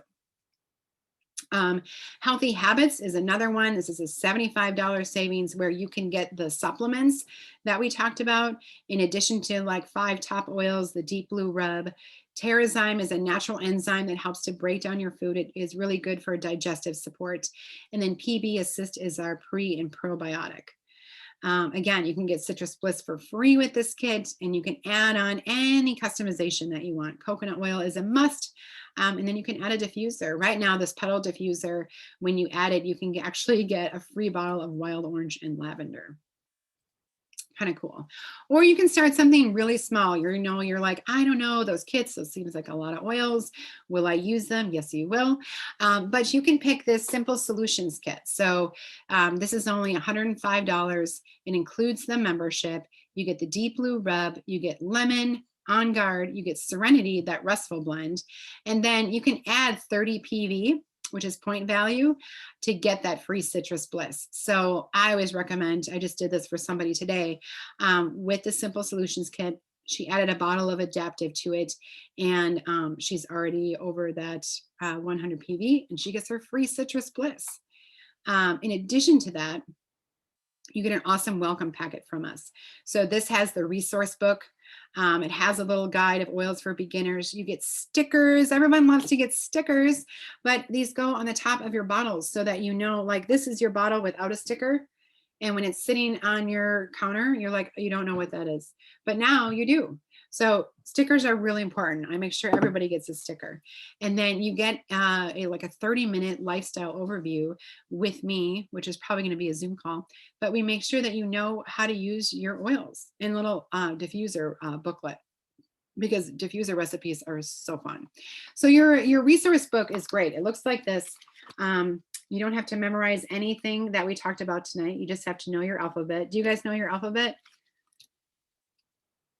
Healthy Habits is another one. This is a $75 savings where you can get the supplements that we talked about, in addition to like 5 top oils, the Deep Blue Rub. Terrazyme is a natural enzyme that helps to break down your food. It is really good for digestive support. And then PB Assist is our pre and probiotic. Again, you can get Citrus Bliss for free with this kit, and you can add on any customization that you want. Coconut oil is a must. And then you can add a diffuser. Right now, this petal diffuser, when you add it, you can actually get a free bottle of wild orange and lavender. Kind of cool. Or you can start something really small. You're like, I don't know, those kits, those seems like a lot of oils. Will I use them? Yes, you will. But you can pick this Simple Solutions kit. So this is only $105. It includes the membership. You get the Deep Blue Rub, you get lemon, On Guard, you get Serenity, that restful blend, and then you can add 30 PV, which is point value, to get that free Citrus Bliss. So I always recommend, I just did this for somebody today, with the Simple Solutions kit. She added a bottle of Adaptive to it, and she's already over that 100 PV, and she gets her free Citrus Bliss. In addition to that, you get an awesome welcome packet from us. So this has the resource book. It has a little guide of oils for beginners. You get stickers. Everyone loves to get stickers, but these go on the top of your bottles so that you know, like, this is your bottle without a sticker. And when it's sitting on your counter, you're like, you don't know what that is. But now you do. So stickers are really important. I make sure everybody gets a sticker. And then you get like a 30-minute lifestyle overview with me, which is probably going to be a Zoom call. But we make sure that you know how to use your oils in little diffuser booklet, because diffuser recipes are so fun. So your resource book is great. It looks like this. You don't have to memorize anything that we talked about tonight. You just have to know your alphabet. Do you guys know your alphabet?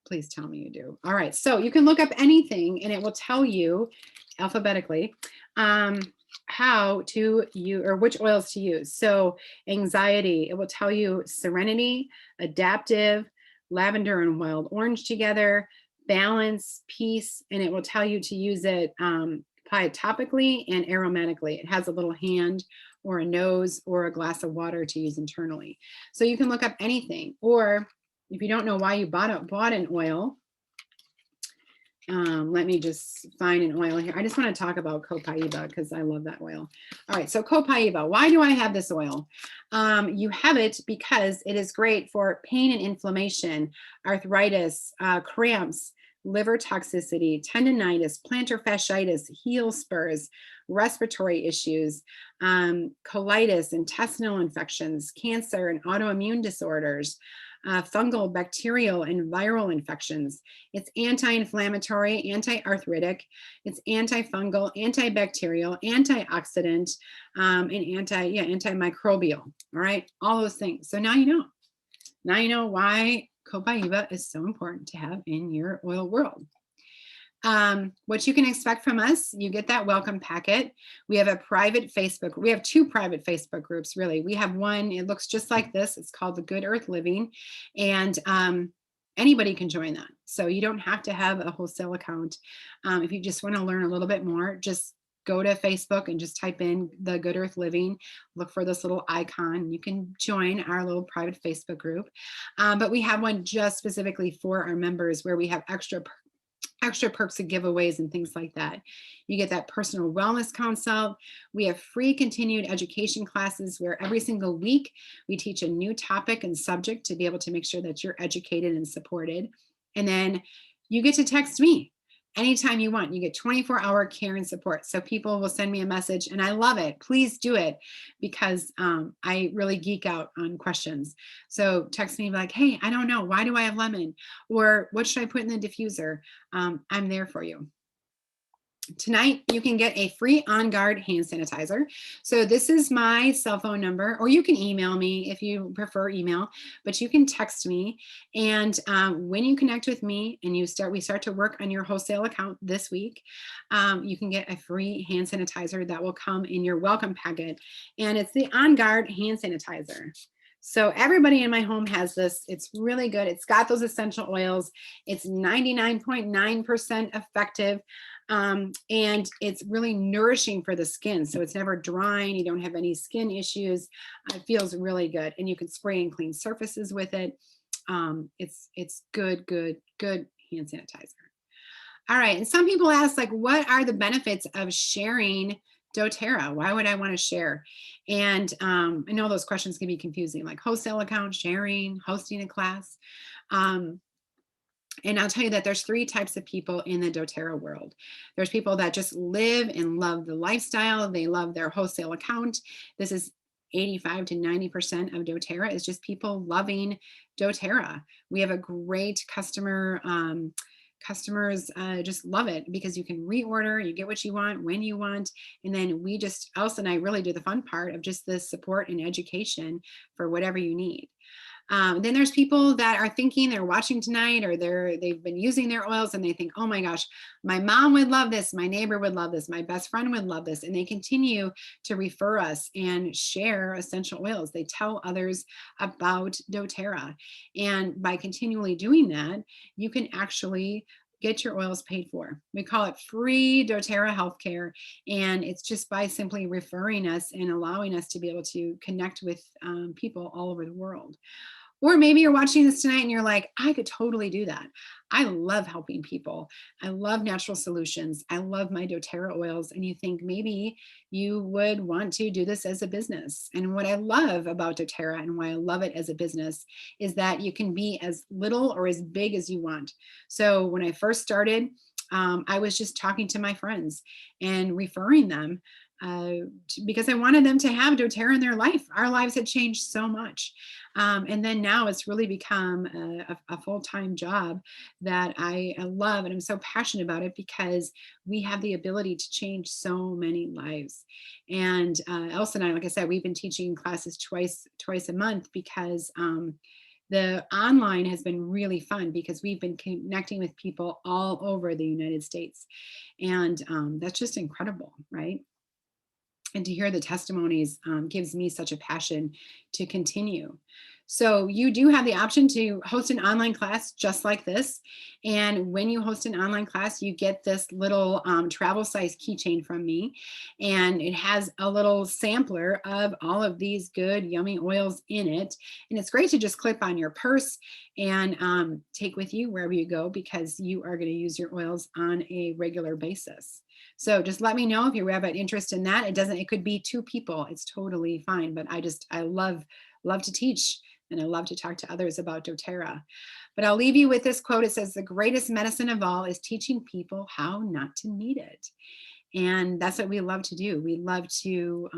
Please tell me you do. All right, so you can look up anything and it will tell you alphabetically how to use, or which oils to use. So anxiety, it will tell you Serenity, Adaptive, lavender and wild orange together, balance, peace, and it will tell you to use it, apply it topically and aromatically. It has a little hand or a nose or a glass of water to use internally. So you can look up anything. Or if you don't know why you bought an oil, let me just find an oil here. I just want to talk about Copaiba because I love that oil. All right, so Copaiba, why do I have this oil? You have it because it is great for pain and inflammation, arthritis, cramps, liver toxicity, tendinitis, plantar fasciitis, heel spurs, respiratory issues, colitis, intestinal infections, cancer, and autoimmune disorders, fungal, bacterial, and viral infections. It's anti-inflammatory, anti-arthritic, it's antifungal, antibacterial, antioxidant, and antimicrobial. All right, all those things. So now you know. Now you know why Copaiba is so important to have in your oil world. What you can expect from us, you get that welcome packet. We have a private Facebook. We have 2 private Facebook groups, really. We have one, it looks just like this. It's called the Good Earth Living. And anybody can join that. So you don't have to have a wholesale account. If you just want to learn a little bit more, just go to Facebook and just type in the Good Earth Living, look for this little icon. You can join our little private Facebook group. But we have one just specifically for our members where we have extra perks and giveaways and things like that. You get that personal wellness consult. We have free continued education classes where every single week we teach a new topic and subject to be able to make sure that you're educated and supported. And then you get to text me anytime you want. You get 24-hour care and support. So people will send me a message and I love it. Please do it because I really geek out on questions. So text me like, hey, I don't know. Why do I have lemon? Or what should I put in the diffuser? I'm there for you. Tonight, you can get a free On Guard hand sanitizer. So this is my cell phone number, or you can email me if you prefer email, but you can text me. And when you connect with me and we start to work on your wholesale account this week, you can get a free hand sanitizer that will come in your welcome packet. And it's the On Guard hand sanitizer. So everybody in my home has this. It's really good. It's got those essential oils. It's 99.9% effective. And it's really nourishing for the skin. So it's never drying. You don't have any skin issues. It feels really good. And you can spray and clean surfaces with it. It's good hand sanitizer. All right. And some people ask, like, what are the benefits of sharing doTERRA? Why would I want to share? And I know those questions can be confusing, like wholesale account, sharing, hosting a class. And I'll tell you that there's 3 types of people in the doTERRA world. There's people that just live and love the lifestyle. They love their wholesale account. This is 85 to 90% of doTERRA is just people loving doTERRA. We have a great customers just love it because you can reorder, you get what you want when you want. And then Elsa and I really do the fun part of just the support and education for whatever you need. Then there's people that are thinking, they're watching tonight, or they've been using their oils and they think, oh my gosh, my mom would love this, my neighbor would love this, my best friend would love this. And they continue to refer us and share essential oils. They tell others about doTERRA. And by continually doing that, you can actually get your oils paid for. We call it free doTERRA healthcare. And it's just by simply referring us and allowing us to be able to connect with people all over the world. Or maybe you're watching this tonight and you're like, I could totally do that. I love helping people. I love natural solutions. I love my doTERRA oils. And you think maybe you would want to do this as a business. And what I love about doTERRA and why I love it as a business is that you can be as little or as big as you want. So when I first started, I was just talking to my friends and referring them because I wanted them to have doTERRA in their life. Our lives had changed so much. And then now it's really become a full-time job that I love, and I'm so passionate about it because we have the ability to change so many lives. And Elsa and I, like I said, we've been teaching classes twice a month because the online has been really fun because we've been connecting with people all over the United States. And that's just incredible, right? And to hear the testimonies gives me such a passion to continue. So you do have the option to host an online class just like this. And when you host an online class, you get this little travel size keychain from me. And it has a little sampler of all of these good, yummy oils in it. And it's great to just clip on your purse and take with you wherever you go because you are going to use your oils on a regular basis. So just let me know if you have an interest in that. It could be 2 people. It's totally fine. But I love to teach and I love to talk to others about doTERRA. But I'll leave you with this quote. It says, the greatest medicine of all is teaching people how not to need it. And that's what we love to do. We love to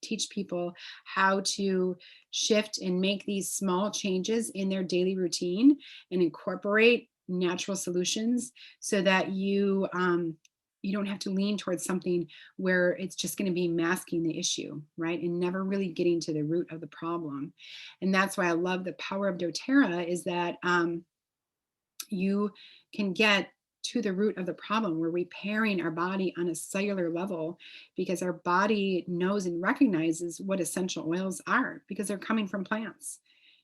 teach people how to shift and make these small changes in their daily routine and incorporate natural solutions so that you don't have to lean towards something where it's just going to be masking the issue, right? And never really getting to the root of the problem. And that's why I love the power of doTERRA is that you can get to the root of the problem. We're repairing our body on a cellular level because our body knows and recognizes what essential oils are because they're coming from plants.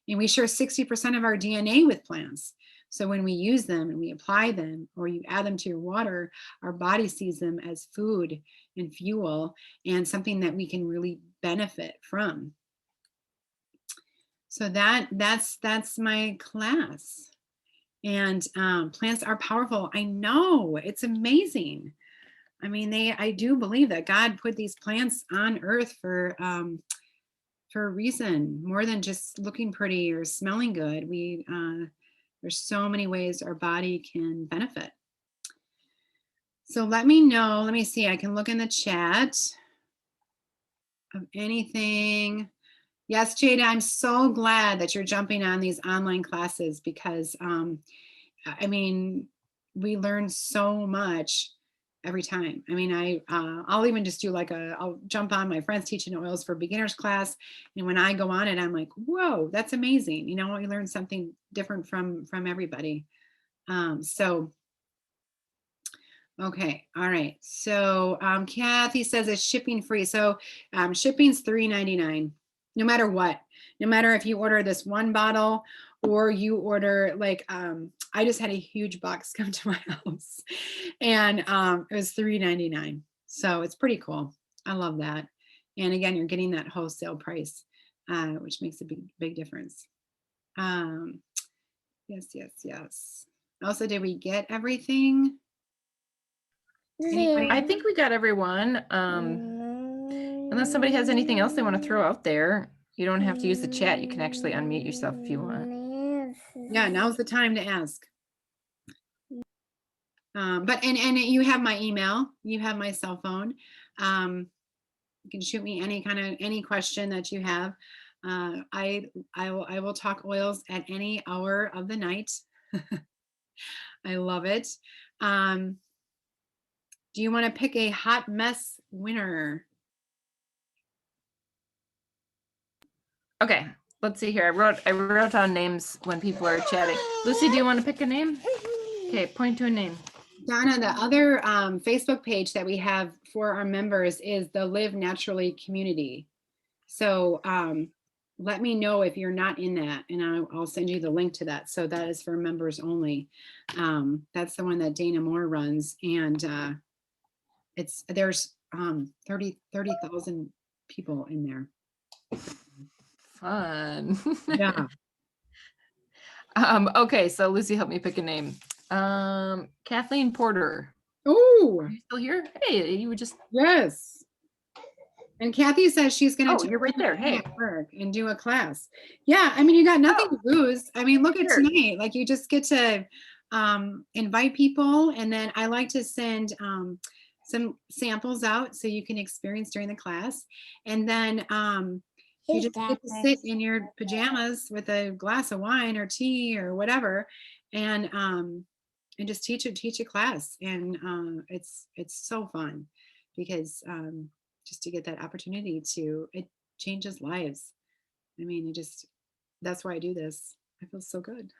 And we share 60% of our DNA with plants. So when we use them and we apply them or you add them to your water, our body sees them as food and fuel and something that we can really benefit from. So that's my class. And plants are powerful. I know, it's amazing. I mean, I do believe that God put these plants on earth for a reason, more than just looking pretty or smelling good. There's so many ways our body can benefit. So let me know. Let me see. I can look in the chat of anything. Yes, Jada, I'm so glad that you're jumping on these online classes because, I mean, we learn so much every time. I mean, I'll even just do I'll jump on my friends teaching oils for beginners class. And when I go on it, I'm like, whoa, that's amazing. You know, you learn something different from everybody. Okay. All right. So Kathy says it's shipping free. So shipping's $3.99. no matter what, no matter if you order this one bottle or you order like, I just had a huge box come to my house and it was $3.99. So it's pretty cool. I love that. And again, you're getting that wholesale price, which makes a big difference. Yes. Also, did we get everything? Anybody? I think we got everyone. Unless somebody has anything else they want to throw out there, you don't have to use the chat. You can actually unmute yourself if you want. Yeah, now's the time to ask. But and you have my email, you have my cell phone. You can shoot me any question that you have. I will talk oils at any hour of the night. I love it. Do you want to pick a hot mess winner? Okay, let's see here. I wrote down names when people are chatting. Lucy, do you want to pick a name? Okay, point to a name. Donna, the other Facebook page that we have for our members is the Live Naturally community. So let me know if you're not in that, and I'll send you the link to that. So that is for members only. That's the one that Dana Moore runs, and there's 30,000 people in there. Fun. Yeah. Okay, so Lucy, help me pick a name. Kathleen Porter. Oh, are you still here? Hey, you were just. Yes. And Kathy says she's going to. Oh, you're right there. Hey. Work and do a class. Yeah, I mean, you got nothing to lose. I mean, look at tonight. Like, you just get to invite people, and then I like to send some samples out so you can experience during the class, and then you just get to sit in your pajamas with a glass of wine or tea or whatever, and just teach a class, and it's so fun because just to get that opportunity it changes lives. I mean, that's why I do this. I feel so good.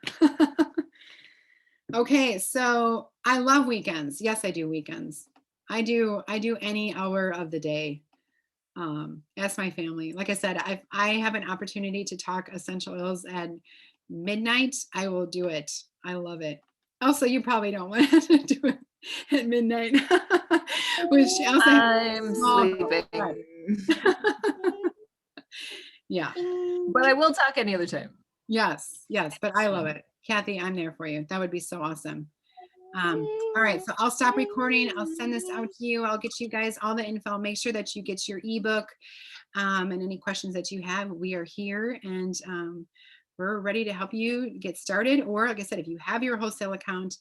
Okay, so I love weekends. Yes, I do weekends. I do any hour of the day. Ask my family. Like I said, I have an opportunity to talk essential oils at midnight. I will do it. I love it. Also, you probably don't want to do it at midnight. Which also I'm sleeping. Yeah. But I will talk any other time. Yes, but I love it. Kathy, I'm there for you. That would be so awesome. All right, so I'll stop recording. I'll send this out to you. I'll get you guys all the info. Make sure that you get your ebook and any questions that you have. We are here, and we're ready to help you get started. Or like I said, if you have your wholesale account,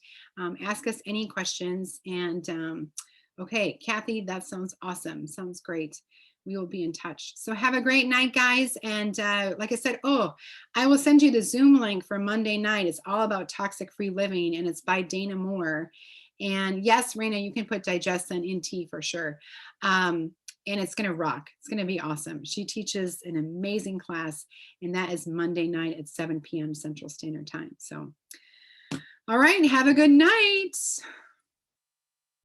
ask us any questions. And okay, Kathy, that sounds awesome. Sounds great. We will be in touch. So have a great night, guys. And like I said, I will send you the Zoom link for Monday night. It's all about toxic-free living, and it's by Dana Moore. And yes, Raina, you can put Digestion in tea for sure. And it's going to rock. It's going to be awesome. She teaches an amazing class, and that is Monday night at 7 p.m. Central Standard Time. So, all right, have a good night.